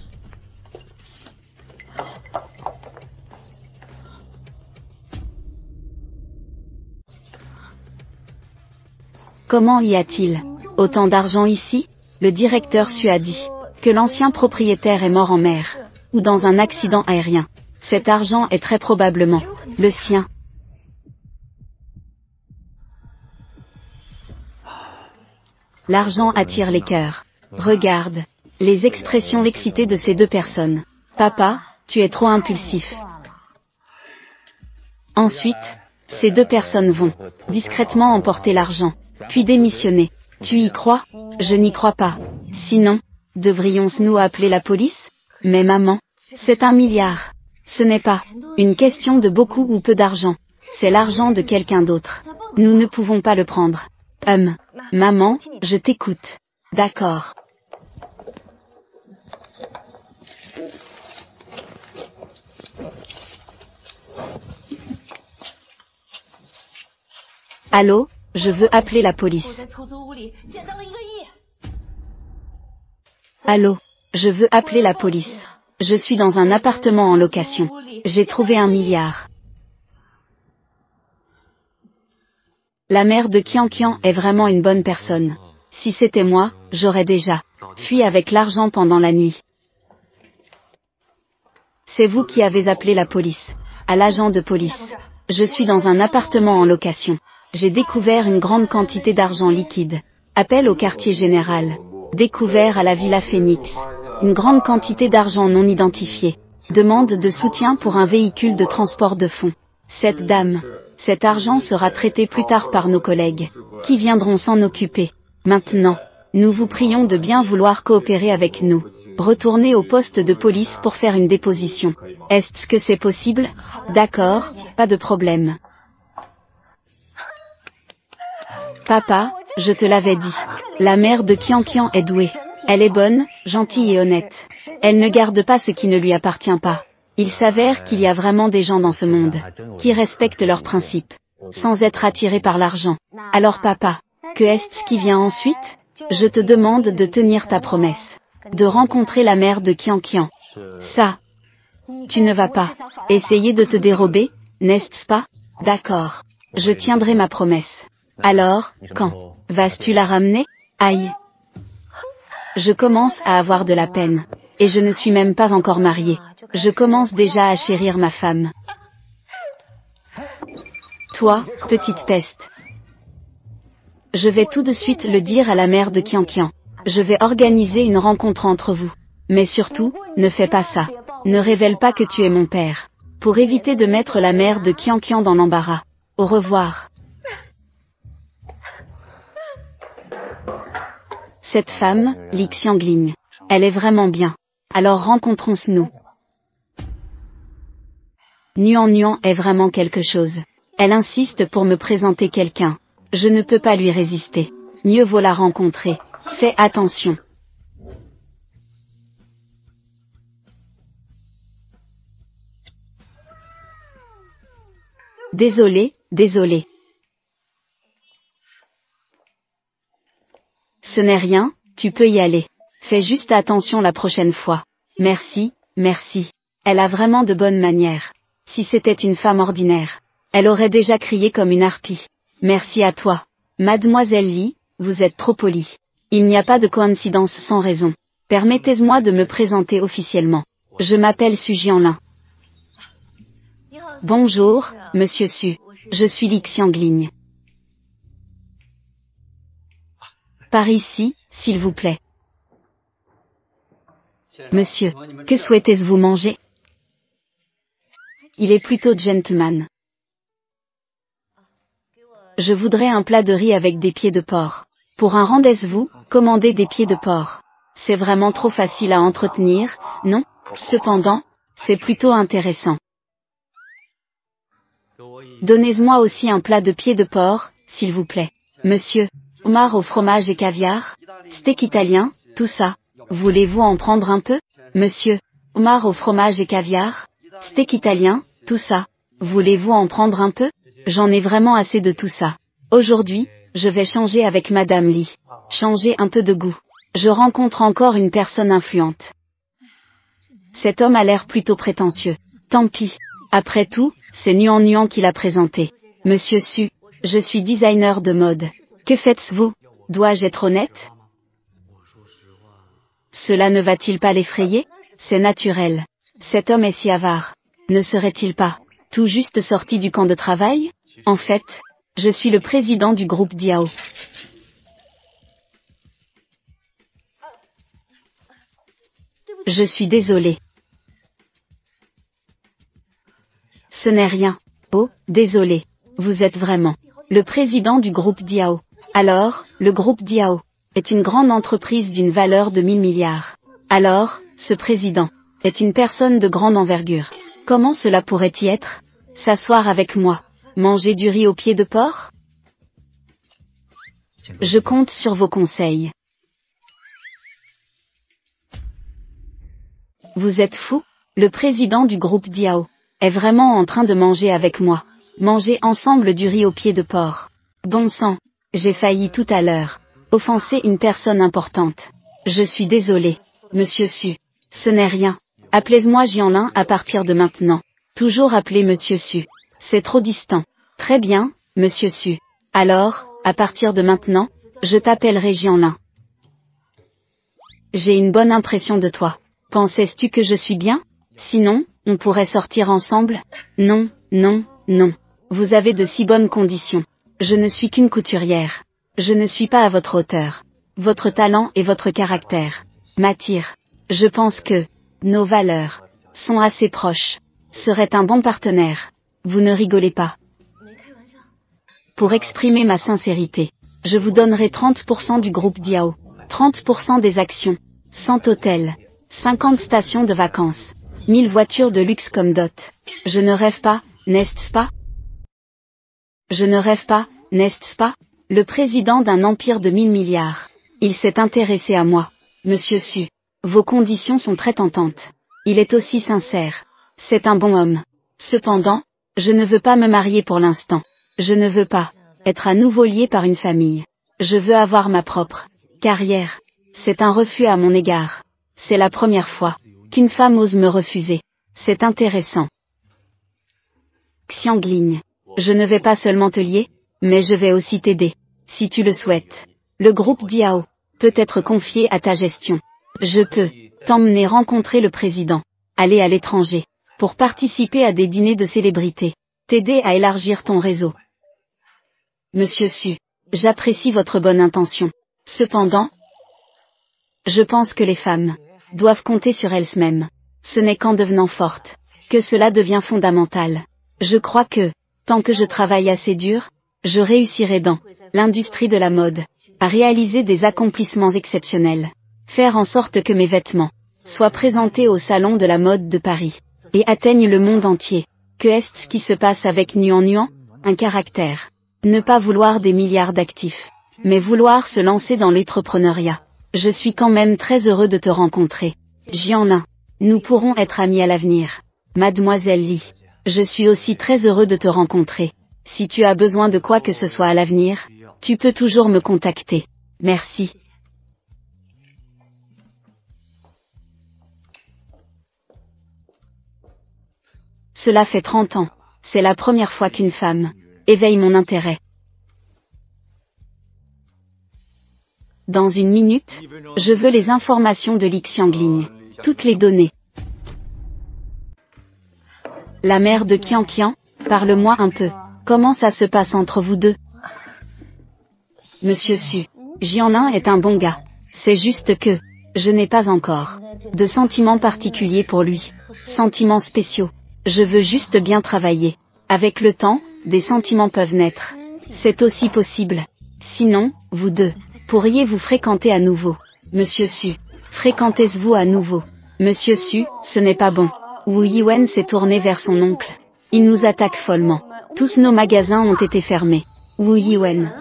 Comment y a-t-il autant d'argent ici? Le directeur Su a dit que l'ancien propriétaire est mort en mer, ou dans un accident aérien. Cet argent est très probablement le sien. L'argent attire les cœurs. Regarde les expressions excitées de ces deux personnes. Papa, tu es trop impulsif. Ensuite, ces deux personnes vont discrètement emporter l'argent, puis démissionner. Tu y crois? Je n'y crois pas. Sinon, devrions-nous appeler la police? Mais maman, c'est 1 milliard. Ce n'est pas une question de beaucoup ou peu d'argent. C'est l'argent de quelqu'un d'autre. Nous ne pouvons pas le prendre. Maman, je t'écoute. D'accord. Allô, je veux appeler la police. Allô, je veux appeler la police. Je suis dans un appartement en location. J'ai trouvé 1 milliard. La mère de Qian est vraiment une bonne personne. Si c'était moi, j'aurais déjà fui avec l'argent pendant la nuit. C'est vous qui avez appelé la police. À l'agent de police. Je suis dans un appartement en location. J'ai découvert une grande quantité d'argent liquide. Appel au quartier général. Découvert à la Villa Phoenix. Une grande quantité d'argent non identifié. Demande de soutien pour un véhicule de transport de fonds. Cette dame. Cet argent sera traité plus tard par nos collègues, qui viendront s'en occuper. Maintenant, nous vous prions de bien vouloir coopérer avec nous. Retournez au poste de police pour faire une déposition. Est-ce que c'est possible? D'accord, pas de problème. Papa, je te l'avais dit. La mère de Qian est douée. Elle est bonne, gentille et honnête. Elle ne garde pas ce qui ne lui appartient pas. Il s'avère qu'il y a vraiment des gens dans ce monde qui respectent leurs principes, sans être attirés par l'argent. Alors papa, que est-ce qui vient ensuite? Je te demande de tenir ta promesse, de rencontrer la mère de Qian. Ça, tu ne vas pas essayer de te dérober, n'est-ce pas? D'accord. Je tiendrai ma promesse. Alors, quand vas-tu la ramener? Aïe. Je commence à avoir de la peine. Et je ne suis même pas encore mariée. Je commence déjà à chérir ma femme. Toi, petite peste. Je vais tout de suite le dire à la mère de Qian. Je vais organiser une rencontre entre vous. Mais surtout, ne fais pas ça. Ne révèle pas que tu es mon père. Pour éviter de mettre la mère de Qian dans l'embarras. Au revoir. Cette femme, Li Xiangling, elle est vraiment bien. Alors rencontrons-nous. Nuan est vraiment quelque chose. Elle insiste pour me présenter quelqu'un. Je ne peux pas lui résister. Mieux vaut la rencontrer. Fais attention. Désolé. Ce n'est rien, tu peux y aller. Fais juste attention la prochaine fois. Merci. Elle a vraiment de bonnes manières. Si c'était une femme ordinaire, elle aurait déjà crié comme une harpie. Merci à toi. Mademoiselle Li, vous êtes trop polie. Il n'y a pas de coïncidence sans raison. Permettez-moi de me présenter officiellement. Je m'appelle Su Jianlin. Bonjour, Monsieur Su. Je suis Li Xiangling. Par ici, s'il vous plaît. Monsieur, que souhaitez-vous manger? Il est plutôt gentleman. Je voudrais un plat de riz avec des pieds de porc. Pour un rendez-vous, commandez des pieds de porc. C'est vraiment trop facile à entretenir, non? Cependant, c'est plutôt intéressant. Donnez-moi aussi un plat de pieds de porc, s'il vous plaît. Monsieur, homard au fromage et caviar, steak italien, tout ça. Voulez-vous en prendre un peu? Monsieur, homard au fromage et caviar, steak italien, tout ça. Voulez-vous en prendre un peu? J'en ai vraiment assez de tout ça. Aujourd'hui, je vais changer avec Madame Li. Changer un peu de goût. Je rencontre encore une personne influente. Cet homme a l'air plutôt prétentieux. Tant pis. Après tout, c'est Nuan qui l'a présenté. Monsieur Su, je suis designer de mode. Que faites-vous? Dois-je être honnête? Cela ne va-t-il pas l'effrayer? C'est naturel. Cet homme est si avare. Ne serait-il pas tout juste sorti du camp de travail? En fait, je suis le président du groupe Diao. Je suis désolé. Ce n'est rien. Oh, désolé. Vous êtes vraiment le président du groupe Diao. Alors, le groupe Diao est une grande entreprise d'une valeur de 1000 milliards. Alors, ce président est une personne de grande envergure. Comment cela pourrait-y être? S'asseoir avec moi. Manger du riz aux pieds de porc? Je compte sur vos conseils. Vous êtes fou? Le président du groupe Diao est vraiment en train de manger avec moi. Manger ensemble du riz aux pieds de porc. Bon sang, j'ai failli tout à l'heure offenser une personne importante. Je suis désolé, Monsieur Su. Ce n'est rien. Appelez-moi Jianlin à partir de maintenant. Toujours appeler Monsieur Su. C'est trop distant. Très bien, Monsieur Su. Alors, à partir de maintenant, je t'appellerai Jianlin. J'ai une bonne impression de toi. Pensais-tu que je suis bien? Sinon, on pourrait sortir ensemble? Non, non, non. Vous avez de si bonnes conditions. Je ne suis qu'une couturière. Je ne suis pas à votre hauteur. Votre talent et votre caractère m'attirent. Je pense que nos valeurs sont assez proches. Serait un bon partenaire. Vous ne rigolez pas. Pour exprimer ma sincérité, je vous donnerai 30% du groupe Diao, 30% des actions, 100 hôtels, 50 stations de vacances, 1000 voitures de luxe comme dot. Je ne rêve pas, n'est-ce pas? Je ne rêve pas, n'est-ce pas? Le président d'un empire de 1000 milliards. Il s'est intéressé à moi. Monsieur Su, vos conditions sont très tentantes. Il est aussi sincère. C'est un bon homme. Cependant, je ne veux pas me marier pour l'instant. Je ne veux pas être à nouveau lié par une famille. Je veux avoir ma propre carrière. C'est un refus à mon égard. C'est la première fois qu'une femme ose me refuser. C'est intéressant. Xiangling, je ne vais pas seulement te lier, mais je vais aussi t'aider, si tu le souhaites. Le groupe Diao peut être confié à ta gestion. Je peux t'emmener rencontrer le président, aller à l'étranger, pour participer à des dîners de célébrités, t'aider à élargir ton réseau. Monsieur Su, j'apprécie votre bonne intention. Cependant, je pense que les femmes doivent compter sur elles-mêmes. Ce n'est qu'en devenant fortes que cela devient fondamental. Je crois que, tant que je travaille assez dur, je réussirai dans l'industrie de la mode à réaliser des accomplissements exceptionnels. Faire en sorte que mes vêtements soient présentés au salon de la mode de Paris et atteignent le monde entier. Que est-ce qui se passe avec Nuan Nuan? Un caractère. Ne pas vouloir des milliards d'actifs, mais vouloir se lancer dans l'entrepreneuriat. Je suis quand même très heureux de te rencontrer. Jianlin, nous pourrons être amis à l'avenir. Mademoiselle Li, je suis aussi très heureux de te rencontrer. Si tu as besoin de quoi que ce soit à l'avenir, tu peux toujours me contacter. Merci. Cela fait 30 ans. C'est la première fois qu'une femme éveille mon intérêt. Dans une minute, je veux les informations de Li Xiangling. Toutes les données. La mère de Qianqian, parle-moi un peu. Comment ça se passe entre vous deux? Monsieur Su, Jianlin est un bon gars. C'est juste que, je n'ai pas encore de sentiments particuliers pour lui. Sentiments spéciaux. Je veux juste bien travailler. Avec le temps, des sentiments peuvent naître. C'est aussi possible. Sinon, vous deux pourriez vous fréquenter à nouveau. Monsieur Su, fréquentez-vous à nouveau? Monsieur Su, ce n'est pas bon. Wu Yiwen s'est tourné vers son oncle. Il nous attaque follement. Tous nos magasins ont été fermés. Wu Yiwen.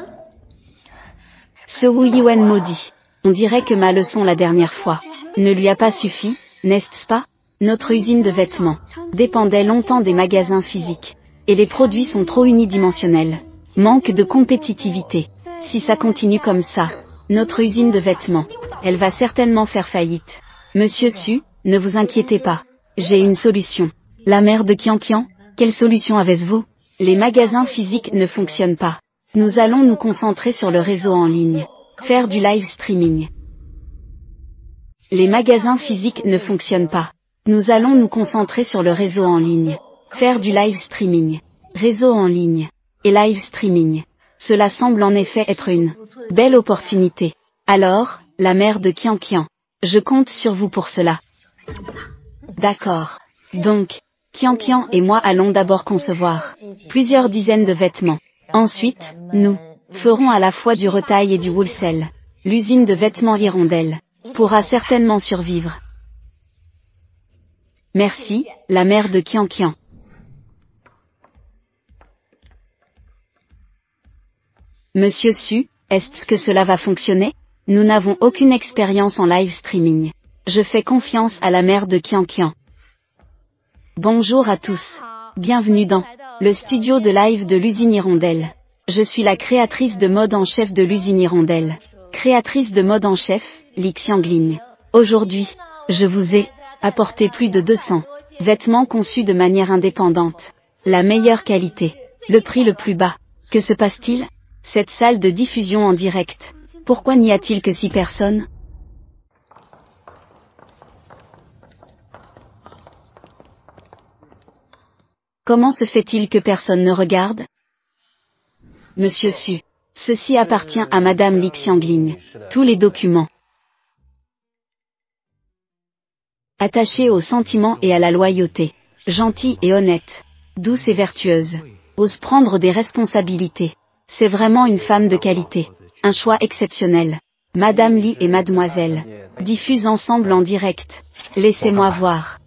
Ce Wu Yiwen maudit. On dirait que ma leçon la dernière fois ne lui a pas suffi, n'est-ce pas? Notre usine de vêtements dépendait longtemps des magasins physiques. Et les produits sont trop unidimensionnels. Manque de compétitivité. Si ça continue comme ça, notre usine de vêtements, elle va certainement faire faillite. Monsieur Su, ne vous inquiétez pas. J'ai une solution. La mère de Qianqian, quelle solution avez-vous? Les magasins physiques ne fonctionnent pas. Nous allons nous concentrer sur le réseau en ligne. Faire du live streaming. Les magasins physiques ne fonctionnent pas. Nous allons nous concentrer sur le réseau en ligne. Faire du live streaming. Réseau en ligne. Et live streaming. Cela semble en effet être une belle opportunité. Alors, la mère de Qianqian, je compte sur vous pour cela. D'accord. Donc, Qian et moi allons d'abord concevoir plusieurs dizaines de vêtements. Ensuite, nous ferons à la fois du retail et du wholesale. L'usine de vêtements Hirondelle pourra certainement survivre. Merci, la mère de Qian. Monsieur Su, est-ce que cela va fonctionner? Nous n'avons aucune expérience en live streaming. Je fais confiance à la mère de Qian. Bonjour à tous. Bienvenue dans le studio de live de l'usine Hirondelle. Je suis la créatrice de mode en chef de l'usine Hirondelle. Créatrice de mode en chef, Li Xiangling. Aujourd'hui, je vous ai apporté plus de 200 vêtements conçus de manière indépendante. La meilleure qualité, le prix le plus bas. Que se passe-t-il? Cette salle de diffusion en direct. Pourquoi n'y a-t-il que 6 personnes? Comment se fait-il que personne ne regarde? Monsieur Su, ceci appartient à Madame Li Xiangling. Tous les documents attachés aux sentiments et à la loyauté. Gentille et honnête. Douce et vertueuse. Ose prendre des responsabilités. C'est vraiment une femme de qualité. Un choix exceptionnel. Madame Li et Mademoiselle diffusent ensemble en direct. Laissez-moi voir.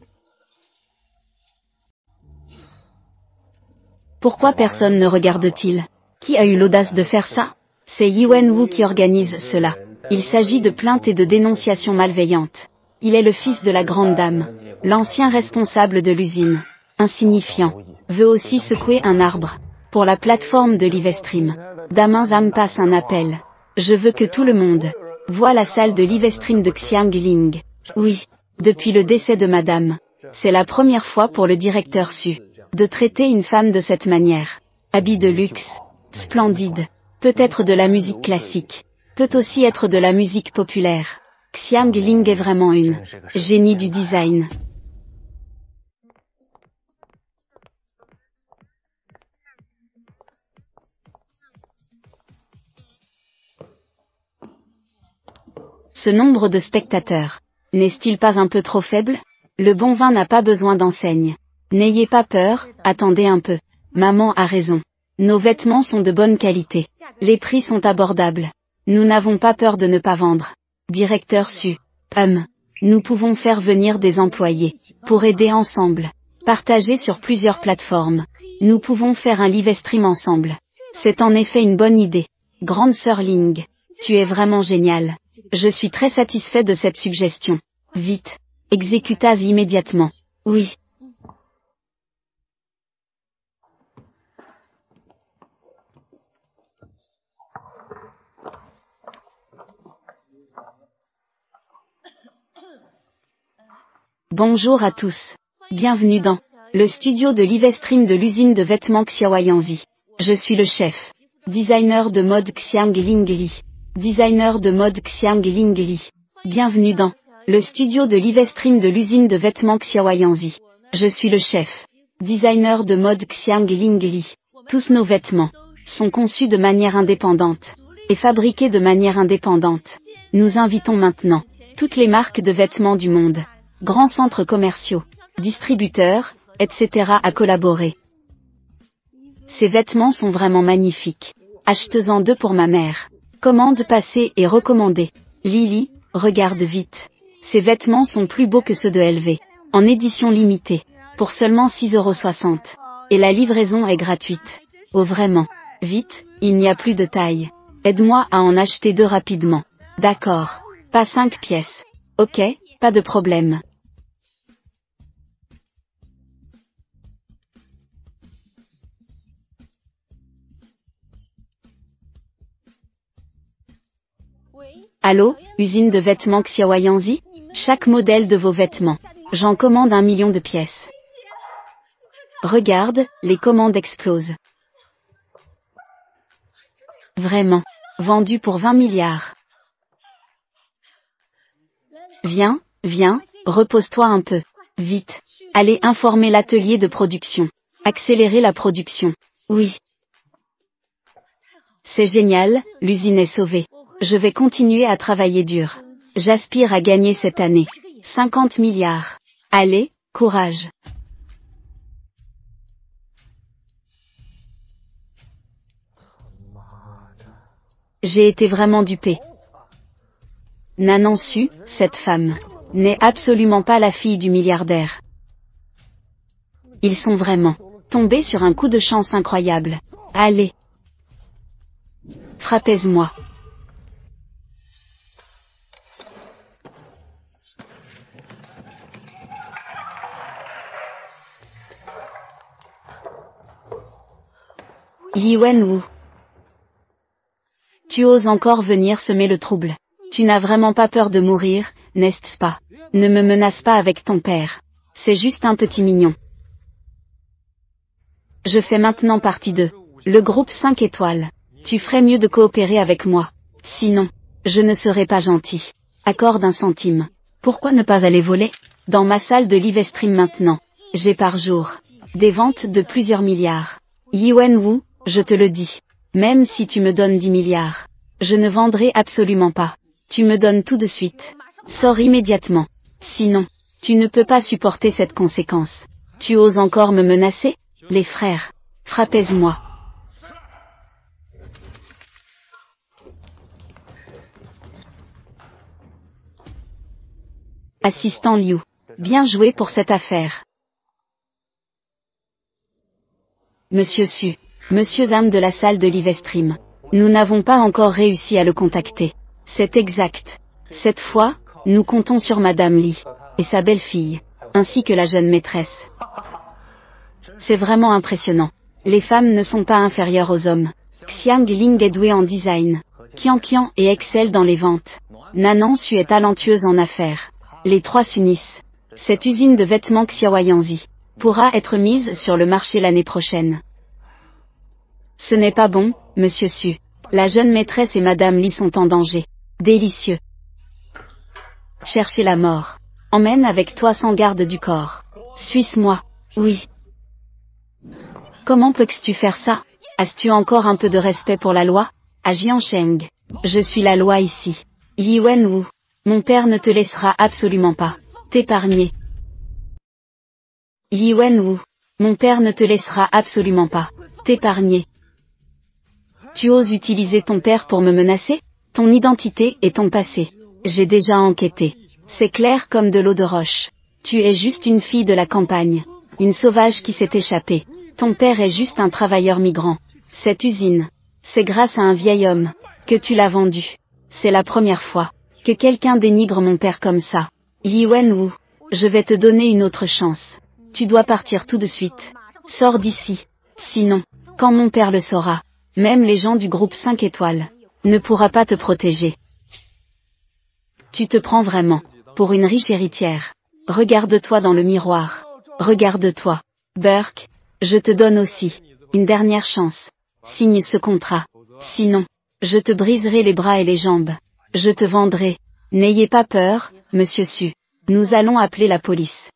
Pourquoi personne ne regarde-t-il? Qui a eu l'audace de faire ça? C'est Yuan Wu qui organise cela. Il s'agit de plaintes et de dénonciations malveillantes. Il est le fils de la grande dame. L'ancien responsable de l'usine, insignifiant, veut aussi secouer un arbre. Pour la plateforme de Livestream, Damenzam passe un appel. Je veux que tout le monde voie la salle de Livestream de Xiangling. Oui, depuis le décès de Madame. C'est la première fois pour le directeur Su de traiter une femme de cette manière. Habit de luxe, splendide, peut-être de la musique classique, peut aussi être de la musique populaire. Xiangling est vraiment une génie du design. Ce nombre de spectateurs, n'est-il pas un peu trop faible? Le bon vin n'a pas besoin d'enseigne. N'ayez pas peur, attendez un peu. Maman a raison. Nos vêtements sont de bonne qualité. Les prix sont abordables. Nous n'avons pas peur de ne pas vendre. Directeur Su. Nous pouvons faire venir des employés pour aider ensemble. Partager sur plusieurs plateformes. Nous pouvons faire un live stream ensemble. C'est en effet une bonne idée. Grande sœur Ling, tu es vraiment géniale. Je suis très satisfait de cette suggestion. Vite, exécutez immédiatement. Oui. Bonjour à tous. Bienvenue dans le studio de Livestream de l'usine de vêtements Xiaoyanzi. Je suis le chef. Designer de mode Xiangling Li. Designer de mode Xiangling Li. Bienvenue dans le studio de Livestream de l'usine de vêtements Xiaoyanzi. Je suis le chef. Designer de mode Xiangling Li. Tous nos vêtements sont conçus de manière indépendante et fabriqués de manière indépendante. Nous invitons maintenant toutes les marques de vêtements du monde, grands centres commerciaux, distributeurs, etc. à collaborer. Ces vêtements sont vraiment magnifiques. Achetez-en 2 pour ma mère. Commande passée et recommandée. Lily, regarde vite. Ces vêtements sont plus beaux que ceux de LV. En édition limitée. Pour seulement 6,60 €. Et la livraison est gratuite. Oh vraiment. Vite, il n'y a plus de taille. Aide-moi à en acheter 2 rapidement. D'accord. Pas 5 pièces. Ok, pas de problème. Allô, usine de vêtements Xiaoyanzi? Chaque modèle de vos vêtements. J'en commande 1 million de pièces. Regarde, les commandes explosent. Vraiment. Vendu pour 20 milliards. Viens, viens, repose-toi un peu. Vite. Allez informer l'atelier de production. Accélérer la production. Oui. C'est génial, l'usine est sauvée. Je vais continuer à travailler dur. J'aspire à gagner cette année 50 milliards. Allez, courage. J'ai été vraiment dupée. Nanan Su, cette femme, n'est absolument pas la fille du milliardaire. Ils sont vraiment tombés sur un coup de chance incroyable. Allez. Frappez-moi. Yi Wenwu. Tu oses encore venir semer le trouble. Tu n'as vraiment pas peur de mourir, n'est-ce pas? Ne me menace pas avec ton père. C'est juste un petit mignon. Je fais maintenant partie de le groupe 5 étoiles. Tu ferais mieux de coopérer avec moi. Sinon, je ne serai pas gentil. Accorde un centime. Pourquoi ne pas aller voler? Dans ma salle de live stream maintenant. J'ai par jour des ventes de plusieurs milliards. Yi Wenwu, je te le dis. Même si tu me donnes 10 milliards, je ne vendrai absolument pas. Tu me donnes tout de suite. Sors immédiatement. Sinon, tu ne peux pas supporter cette conséquence. Tu oses encore me menacer? Les frères, frappez-moi. Assistant Liu. Bien joué pour cette affaire. Monsieur Su. Monsieur Zam de la salle de live stream. Nous n'avons pas encore réussi à le contacter. C'est exact. Cette fois, nous comptons sur Madame Li, et sa belle-fille, ainsi que la jeune maîtresse. C'est vraiment impressionnant. Les femmes ne sont pas inférieures aux hommes. Xiang Ling est douée en design. Qian Qian est excelle dans les ventes. Nanan Su est talentueuse en affaires. Les trois s'unissent. Cette usine de vêtements Xiaoyanzi pourra être mise sur le marché l'année prochaine. Ce n'est pas bon, Monsieur Su. La jeune maîtresse et Madame Li sont en danger. Délicieux. Chercher la mort. Emmène avec toi sans garde du corps. Suis-moi. Oui. Comment peux-tu faire ça? As-tu encore un peu de respect pour la loi? À Jiansheng. Je suis la loi ici. Yi Wenwu. Mon père ne te laissera absolument pas t'épargner. Yi Wenwu. Mon père ne te laissera absolument pas t'épargner. Tu oses utiliser ton père pour me menacer? Ton identité et ton passé. J'ai déjà enquêté. C'est clair comme de l'eau de roche. Tu es juste une fille de la campagne. Une sauvage qui s'est échappée. Ton père est juste un travailleur migrant. Cette usine, c'est grâce à un vieil homme que tu l'as vendue. C'est la première fois que quelqu'un dénigre mon père comme ça. Yi Wenwu, je vais te donner une autre chance. Tu dois partir tout de suite. Sors d'ici. Sinon, quand mon père le saura, même les gens du groupe 5 étoiles ne pourra pas te protéger. Tu te prends vraiment pour une riche héritière. Regarde-toi dans le miroir. Regarde-toi. Burke, je te donne aussi une dernière chance. Signe ce contrat. Sinon, je te briserai les bras et les jambes. Je te vendrai. N'ayez pas peur, Monsieur Su. Nous allons appeler la police.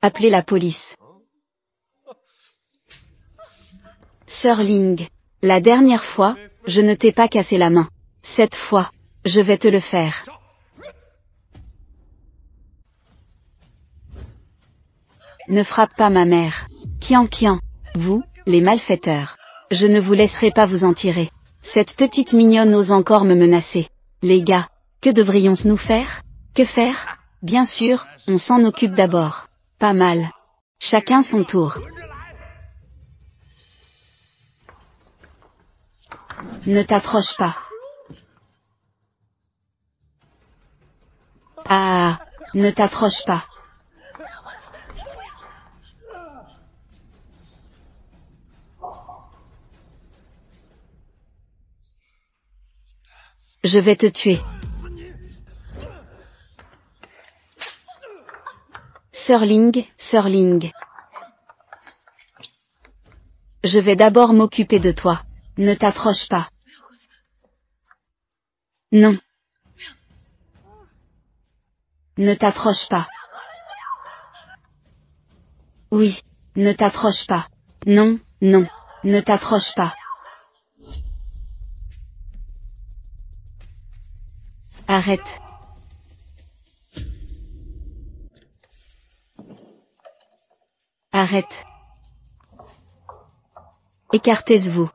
Appelez la police. Sir Ling, la dernière fois, je ne t'ai pas cassé la main. Cette fois, je vais te le faire. Ne frappe pas ma mère. Qian Qian, vous, les malfaiteurs. Je ne vous laisserai pas vous en tirer. Cette petite mignonne ose encore me menacer. Les gars, que devrions-nous faire? Que faire? Bien sûr, on s'en occupe d'abord. Pas mal. Chacun son tour. Ne t'approche pas. Ah, ne t'approche pas. Je vais te tuer. Sir Ling, Sir Ling. Je vais d'abord m'occuper de toi. Ne t'approche pas. Non. Ne t'approche pas. Oui, ne t'approche pas. Non, non, ne t'approche pas. Arrête. Arrête. Écartez-vous.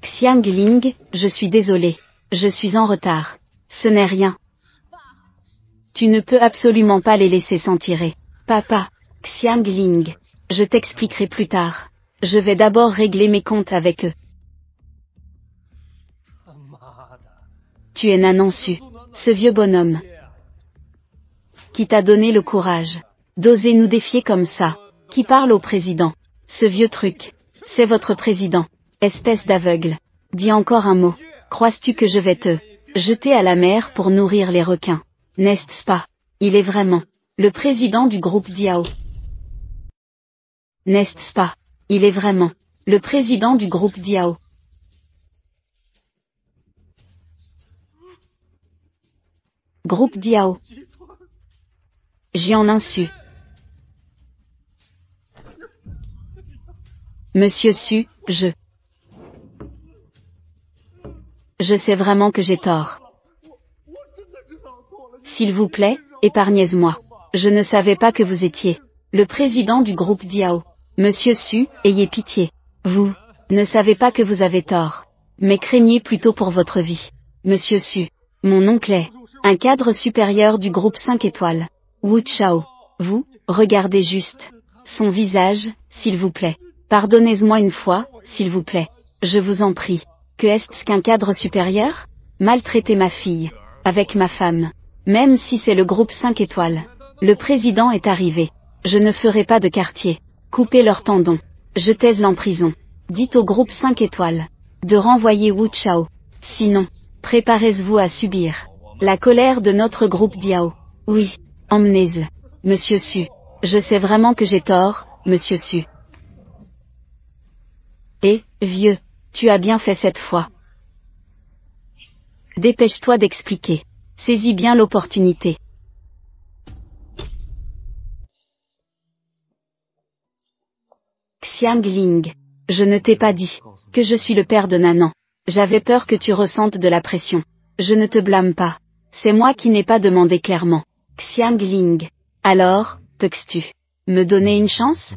Xiangling, je suis désolé. Je suis en retard. Ce n'est rien. Tu ne peux absolument pas les laisser s'en tirer. Papa, Xiangling, je t'expliquerai plus tard. Je vais d'abord régler mes comptes avec eux. Tu es Nanansu, ce vieux bonhomme. Qui t'a donné le courage d'oser nous défier comme ça. Qui parle au président. Ce vieux truc. C'est votre président. Espèce d'aveugle. Dis encore un mot. Crois-tu que je vais te jeter à la mer pour nourrir les requins? N'est-ce pas? Il est vraiment le président du groupe Diao. N'est-ce pas? Il est vraiment le président du groupe Diao. Groupe Diao. J'en insu. Monsieur Su, je sais vraiment que j'ai tort. S'il vous plaît, épargnez-moi. Je ne savais pas que vous étiez le président du groupe Diao. Monsieur Su, ayez pitié. Vous ne savez pas que vous avez tort. Mais craignez plutôt pour votre vie. Monsieur Su, mon oncle est un cadre supérieur du groupe 5 étoiles. Wu Chao. Vous, regardez juste son visage, s'il vous plaît. Pardonnez-moi une fois, s'il vous plaît. Je vous en prie. Que est-ce qu'un cadre supérieur? Maltraiter ma fille. Avec ma femme. Même si c'est le groupe 5 étoiles. Le président est arrivé. Je ne ferai pas de quartier. Coupez leurs tendons. Jetez-les en prison. Dites au groupe 5 étoiles de renvoyer Wu Chao. Sinon, préparez-vous à subir la colère de notre groupe Diao. Oui, emmenez-le. Monsieur Su. Je sais vraiment que j'ai tort, Monsieur Su. Eh, vieux, tu as bien fait cette fois. Dépêche-toi d'expliquer. Saisis bien l'opportunité. Xiangling, je ne t'ai pas dit que je suis le père de Nanan. J'avais peur que tu ressentes de la pression. Je ne te blâme pas. C'est moi qui n'ai pas demandé clairement. Xiangling. Alors, peux-tu me donner une chance?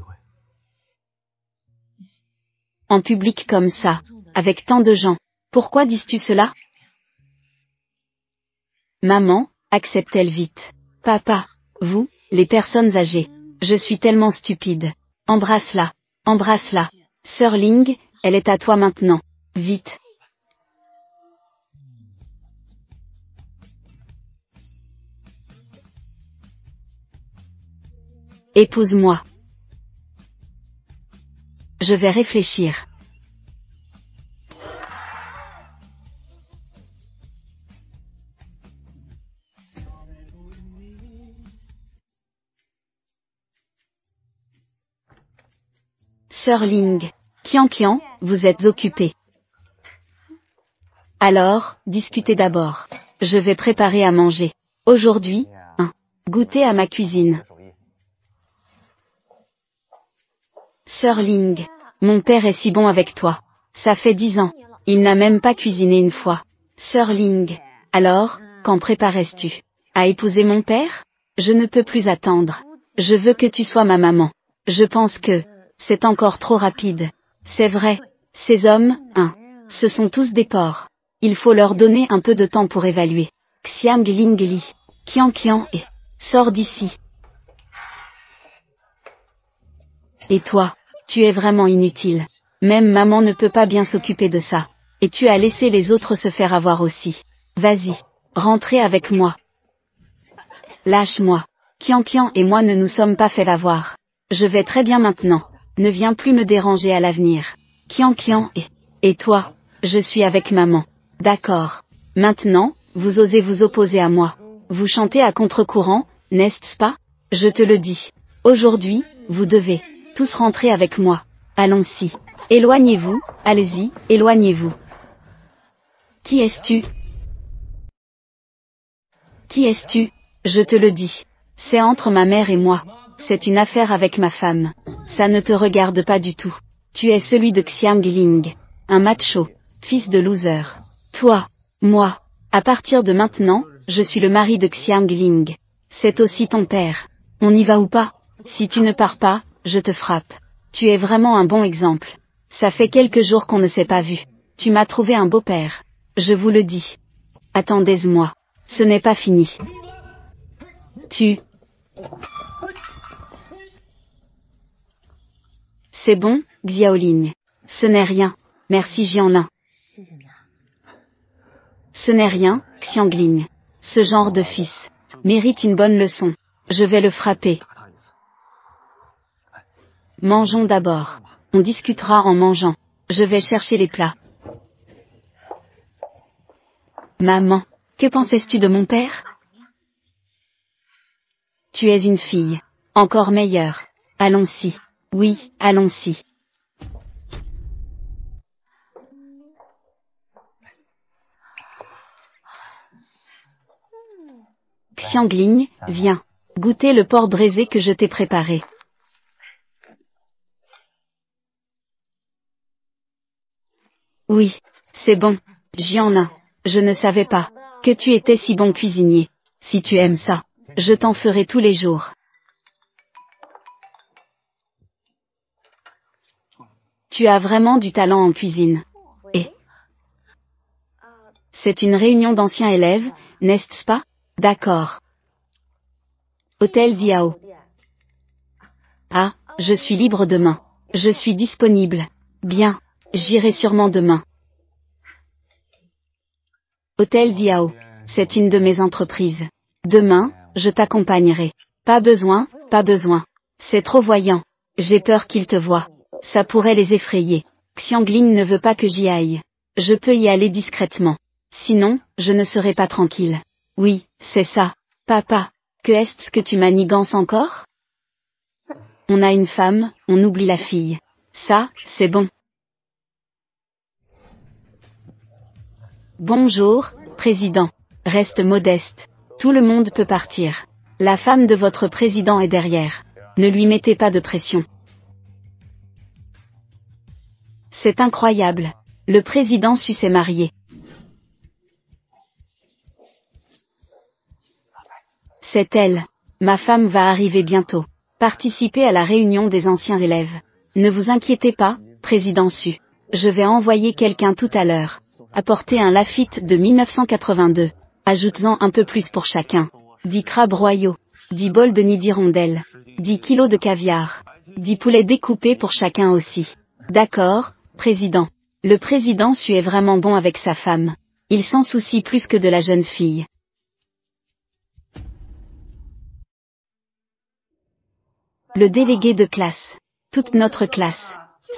En public comme ça, avec tant de gens. Pourquoi dis-tu cela? Maman, accepte-t-elle vite. Papa, vous, les personnes âgées. Je suis tellement stupide. Embrasse-la. Embrasse-la. Sœur Ling, elle est à toi maintenant. Vite. Épouse-moi. Je vais réfléchir. Sœur Ling, Qian, vous êtes occupée. Alors, discutez d'abord. Je vais préparer à manger. Aujourd'hui, goûter à ma cuisine. Sœur Ling, mon père est si bon avec toi. Ça fait 10 ans. Il n'a même pas cuisiné une fois. Sœur Ling, alors, quand préparais-tu à épouser mon père? Je ne peux plus attendre. Je veux que tu sois ma maman. Je pense que c'est encore trop rapide. C'est vrai, ces hommes, ce sont tous des porcs. Il faut leur donner un peu de temps pour évaluer. Xiangling Li, Qian et sors d'ici. Et toi, tu es vraiment inutile. Même maman ne peut pas bien s'occuper de ça. Et tu as laissé les autres se faire avoir aussi. Vas-y, rentrez avec moi. Lâche-moi. Qian et moi ne nous sommes pas fait avoir. Je vais très bien maintenant. Ne viens plus me déranger à l'avenir. Qian et toi, je suis avec maman. D'accord. Maintenant, vous osez vous opposer à moi. Vous chantez à contre-courant, n'est-ce pas? Je te le dis. Aujourd'hui, vous devez tous rentrer avec moi. Allons-y. Éloignez-vous, allez-y, éloignez-vous. Qui es-tu? Qui es-tu? Je te le dis. C'est entre ma mère et moi. C'est une affaire avec ma femme. Ça ne te regarde pas du tout. Tu es celui de Xiang Ling. Un macho. Fils de loser. Toi. Moi. À partir de maintenant, je suis le mari de Xiang Ling. C'est aussi ton père. On y va ou pas? Si tu ne pars pas, je te frappe. Tu es vraiment un bon exemple. Ça fait quelques jours qu'on ne s'est pas vu. Tu m'as trouvé un beau père. Je vous le dis. Attendez-moi. Ce n'est pas fini. C'est bon, Xiaoling. Ce n'est rien. Merci Jianlin. Ce n'est rien, Xiangling. Ce genre de fils mérite une bonne leçon. Je vais le frapper. Mangeons d'abord. On discutera en mangeant. Je vais chercher les plats. Maman, que pensais-tu de mon père? Tu es une fille. Encore meilleure. Allons-y. Oui, allons-y. Xiangling, viens. Goûter le porc braisé que je t'ai préparé. Oui, c'est bon. Jianlin, je ne savais pas que tu étais si bon cuisinier. Si tu aimes ça, je t'en ferai tous les jours. Tu as vraiment du talent en cuisine. Et c'est une réunion d'anciens élèves, n'est-ce pas? D'accord. Hôtel Diao. Ah, je suis libre demain. Je suis disponible. Bien, j'irai sûrement demain. Hôtel Diao. C'est une de mes entreprises. Demain, je t'accompagnerai. Pas besoin, pas besoin. C'est trop voyant. J'ai peur qu'ils te voient. Ça pourrait les effrayer. Xiangling ne veut pas que j'y aille. Je peux y aller discrètement. Sinon, je ne serai pas tranquille. Oui, c'est ça. Papa, que est-ce que tu manigances encore? On a une femme, on oublie la fille. Ça, c'est bon. Bonjour, président. Reste modeste. Tout le monde peut partir. La femme de votre président est derrière. Ne lui mettez pas de pression. C'est incroyable. Le président Su s'est marié. C'est elle. Ma femme va arriver bientôt. Participez à la réunion des anciens élèves. Ne vous inquiétez pas, président Su. Je vais envoyer quelqu'un tout à l'heure. Apportez un Lafite de 1982. Ajoutez-en un peu plus pour chacun. 10 crabes royaux. 10 bols de nid d'hirondelles. 10 kilos de caviar. 10 poulets découpés pour chacun aussi. D'accord, président. Le président Su est vraiment bon avec sa femme. Il s'en soucie plus que de la jeune fille. Le délégué de classe. Toute notre classe.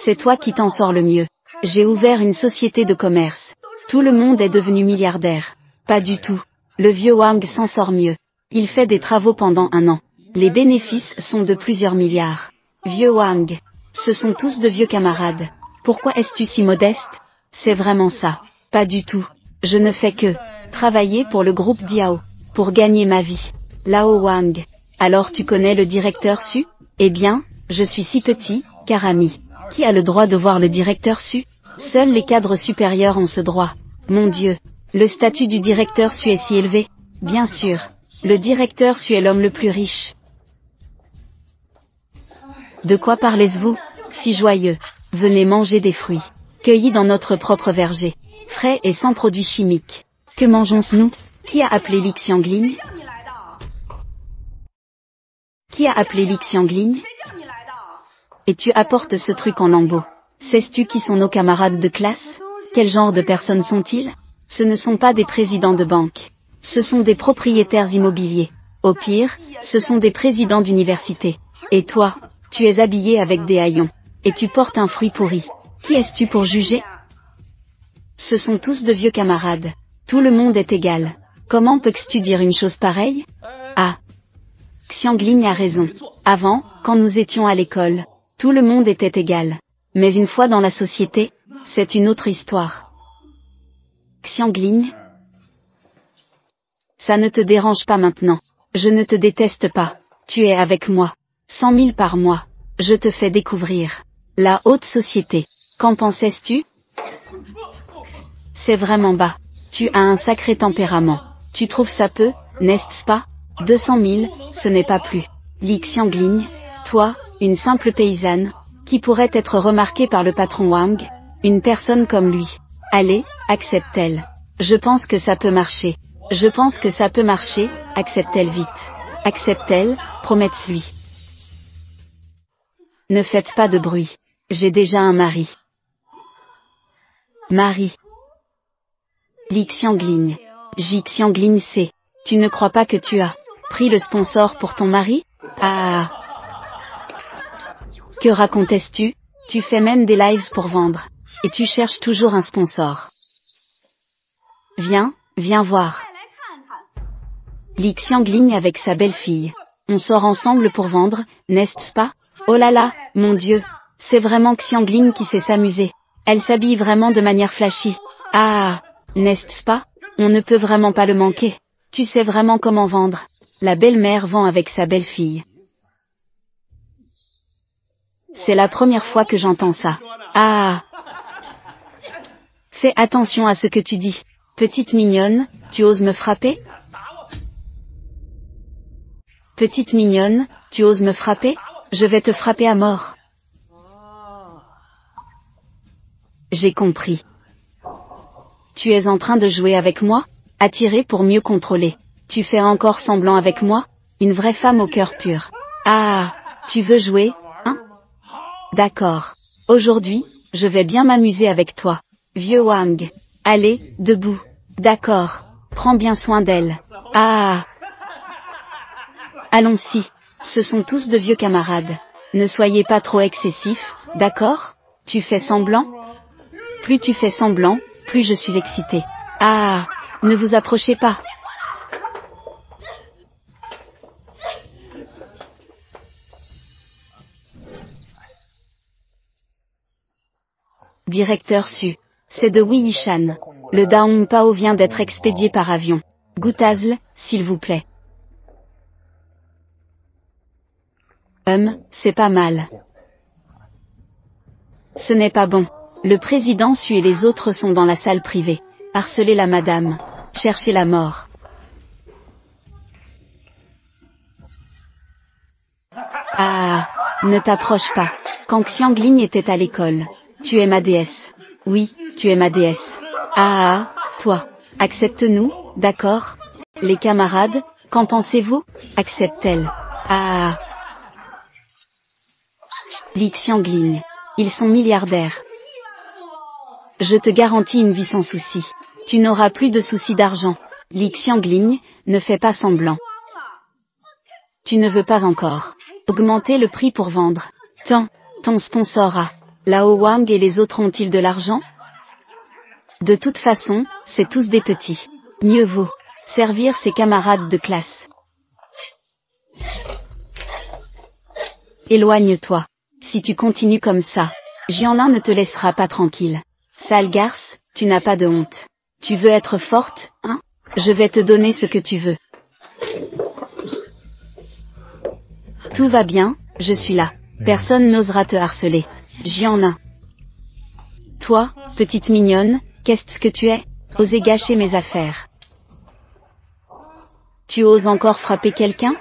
C'est toi qui t'en sors le mieux. J'ai ouvert une société de commerce. Tout le monde est devenu milliardaire. Pas du tout. Le vieux Wang s'en sort mieux. Il fait des travaux pendant 1 an. Les bénéfices sont de plusieurs milliards. Vieux Wang. Ce sont tous de vieux camarades. Pourquoi es-tu si modeste? C'est vraiment ça. Pas du tout. Je ne fais que travailler pour le groupe Diao. Pour gagner ma vie. Lao Wang. Alors tu connais le directeur Su? Eh bien, je suis si petit, car ami. Qui a le droit de voir le directeur Su? Seuls les cadres supérieurs ont ce droit. Mon Dieu. Le statut du directeur Su est si élevé? Bien sûr. Le directeur Su est l'homme le plus riche. De quoi parlez-vous? Si joyeux. Venez manger des fruits. Cueillis dans notre propre verger. Frais et sans produits chimiques. Que mangeons-nous? Qui a appelé Li Xiangling? Qui a appelé Li Xiangling? Et tu apportes ce truc en lambeaux. Sais-tu qui sont nos camarades de classe? Quel genre de personnes sont-ils? Ce ne sont pas des présidents de banque. Ce sont des propriétaires immobiliers. Au pire, ce sont des présidents d'université. Et toi, tu es habillé avec des haillons. Et tu portes un fruit pourri. Qui es-tu pour juger? Ce sont tous de vieux camarades. Tout le monde est égal. Comment peux-tu dire une chose pareille? Ah. Xiangling a raison. Avant, quand nous étions à l'école, tout le monde était égal. Mais une fois dans la société, c'est une autre histoire. Xiangling? Ça ne te dérange pas maintenant. Je ne te déteste pas. Tu es avec moi. 100 000 par mois. Je te fais découvrir. La haute société. Qu'en pensais-tu? C'est vraiment bas. Tu as un sacré tempérament. Tu trouves ça peu, n'est-ce pas? 200 000, ce n'est pas plus. Li Xiangligne, toi, une simple paysanne, qui pourrait être remarquée par le patron Wang, une personne comme lui. Allez, accepte-t-elle. Je pense que ça peut marcher. Je pense que ça peut marcher, accepte-t-elle vite. Accepte-t-elle, promette-lui. Ne faites pas de bruit. J'ai déjà un mari. Mari. Li Xiangligne. Ji Xiangligne c'est. Tu ne crois pas que tu as pris le sponsor pour ton mari? Ah. Que racontais-tu? Tu fais même des lives pour vendre. Et tu cherches toujours un sponsor. Viens, viens voir. Li Xiangligne avec sa belle-fille. On sort ensemble pour vendre, n'est-ce pas? Oh là là, mon Dieu. C'est vraiment Xiangligne qui sait s'amuser. Elle s'habille vraiment de manière flashy. Ah, n'est-ce pas? On ne peut vraiment pas le manquer. Tu sais vraiment comment vendre. La belle-mère vend avec sa belle-fille. C'est la première fois que j'entends ça. Ah. Fais attention à ce que tu dis. Petite mignonne, tu oses me frapper? Petite mignonne, tu oses me frapper? Je vais te frapper à mort. J'ai compris. Tu es en train de jouer avec moi? Attirer pour mieux contrôler. Tu fais encore semblant avec moi? Une vraie femme au cœur pur. Ah, tu veux jouer, hein? D'accord. Aujourd'hui, je vais bien m'amuser avec toi. Vieux Wang. Allez, debout. D'accord. Prends bien soin d'elle. Ah. Allons-y. Ce sont tous de vieux camarades. Ne soyez pas trop excessifs, d'accord? Tu fais semblant? Plus tu fais semblant, plus je suis excitée. Ah. Ne vous approchez pas. Directeur Su. C'est de Wei Yishan. Le Daong Pao vient d'être expédié par avion. Goutazle, s'il vous plaît. C'est pas mal. Ce n'est pas bon. Le président Su et les autres sont dans la salle privée. Harceler la madame. Chercher la mort. Ah, ne t'approche pas. Quand Xiangligne était à l'école. Tu es ma déesse. Oui, tu es ma déesse. Ah, toi. Accepte-nous, d'accord? Les camarades, qu'en pensez-vous? Accepte-t-elle. Ah. Li Xiangligne. Ils sont milliardaires. Je te garantis une vie sans souci. Tu n'auras plus de soucis d'argent. Li Xiangligne, ne fais pas semblant. Tu ne veux pas encore augmenter le prix pour vendre. Ton sponsor a. Lao Wang et les autres ont-ils de l'argent? De toute façon, c'est tous des petits. Mieux vaut servir ses camarades de classe. Éloigne-toi. Si tu continues comme ça, Jianlin ne te laissera pas tranquille. Sale garce, tu n'as pas de honte. Tu veux être forte, hein? Je vais te donner ce que tu veux. Tout va bien, je suis là. Personne n'osera te harceler. Jianlin. Toi, petite mignonne, qu'est-ce que tu es? Oser gâcher mes affaires. Tu oses encore frapper quelqu'un?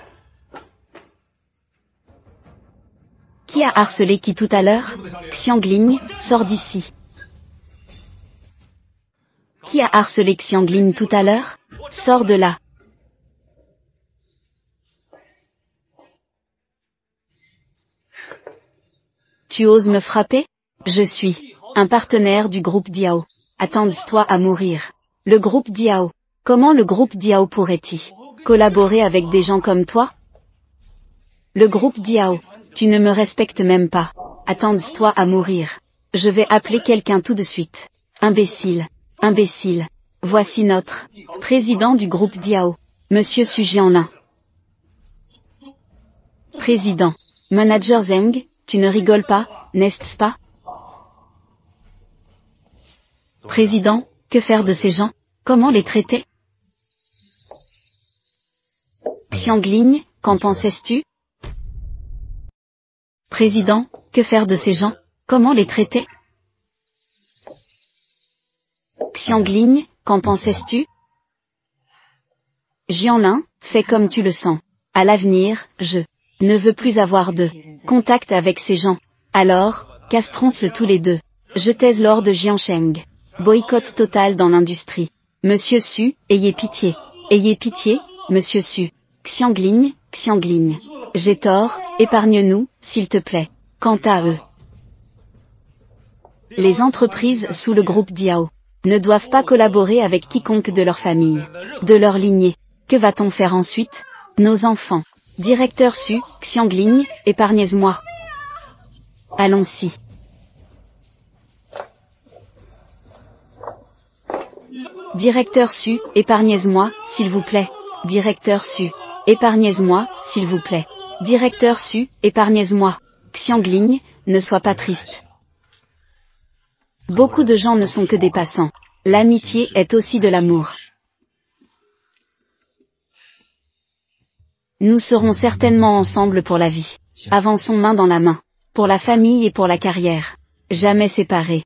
Qui a harcelé qui tout à l'heure? Xiangligne, sors d'ici. Qui a harcelé Xiangligne tout à l'heure? Sors de là. Tu oses me frapper? Je suis un partenaire du groupe Diao. Attends-toi à mourir. Le groupe Diao. Comment le groupe Diao pourrait-il collaborer avec des gens comme toi? Le groupe Diao. Tu ne me respectes même pas. Attends-toi à mourir. Je vais appeler quelqu'un tout de suite. Imbécile. Imbécile. Voici notre président du groupe Diao. Monsieur Su Jianlin. Président. Manager Zheng, tu ne rigoles pas, n'est-ce pas? Président, que faire de ces gens? Comment les traiter? Xiangligne, qu'en pensais-tu? Président, que faire de ces gens? Comment les traiter? Xiangling, qu'en pensais-tu? Jianlin, fais comme tu le sens. À l'avenir, je ne veux plus avoir de contact avec ces gens. Alors, castrons-le tous les deux. Je taise Lord Jiansheng. Boycott total dans l'industrie. Monsieur Su, ayez pitié. Ayez pitié, Monsieur Su. Xiangling, Xiangling. J'ai tort, épargne-nous, s'il te plaît. Quant à eux, les entreprises sous le groupe Diao ne doivent pas collaborer avec quiconque de leur famille, de leur lignée. Que va-t-on faire ensuite? Nos enfants. Directeur Su, Xiangling, épargnez-moi. Allons-y. Directeur Su, épargnez-moi, s'il vous plaît. Directeur Su, épargnez-moi, s'il vous plaît. Directeur Su, épargnez-moi. Xiangling, ne sois pas triste. Beaucoup de gens ne sont que des passants. L'amitié est aussi de l'amour. Nous serons certainement ensemble pour la vie. Avançons main dans la main. Pour la famille et pour la carrière. Jamais séparés.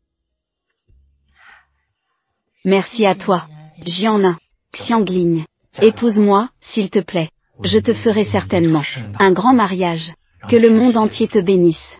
Merci à toi, Jianlin. Xiangling. Épouse-moi, s'il te plaît. Je te ferai certainement un grand mariage. Que le monde entier te bénisse.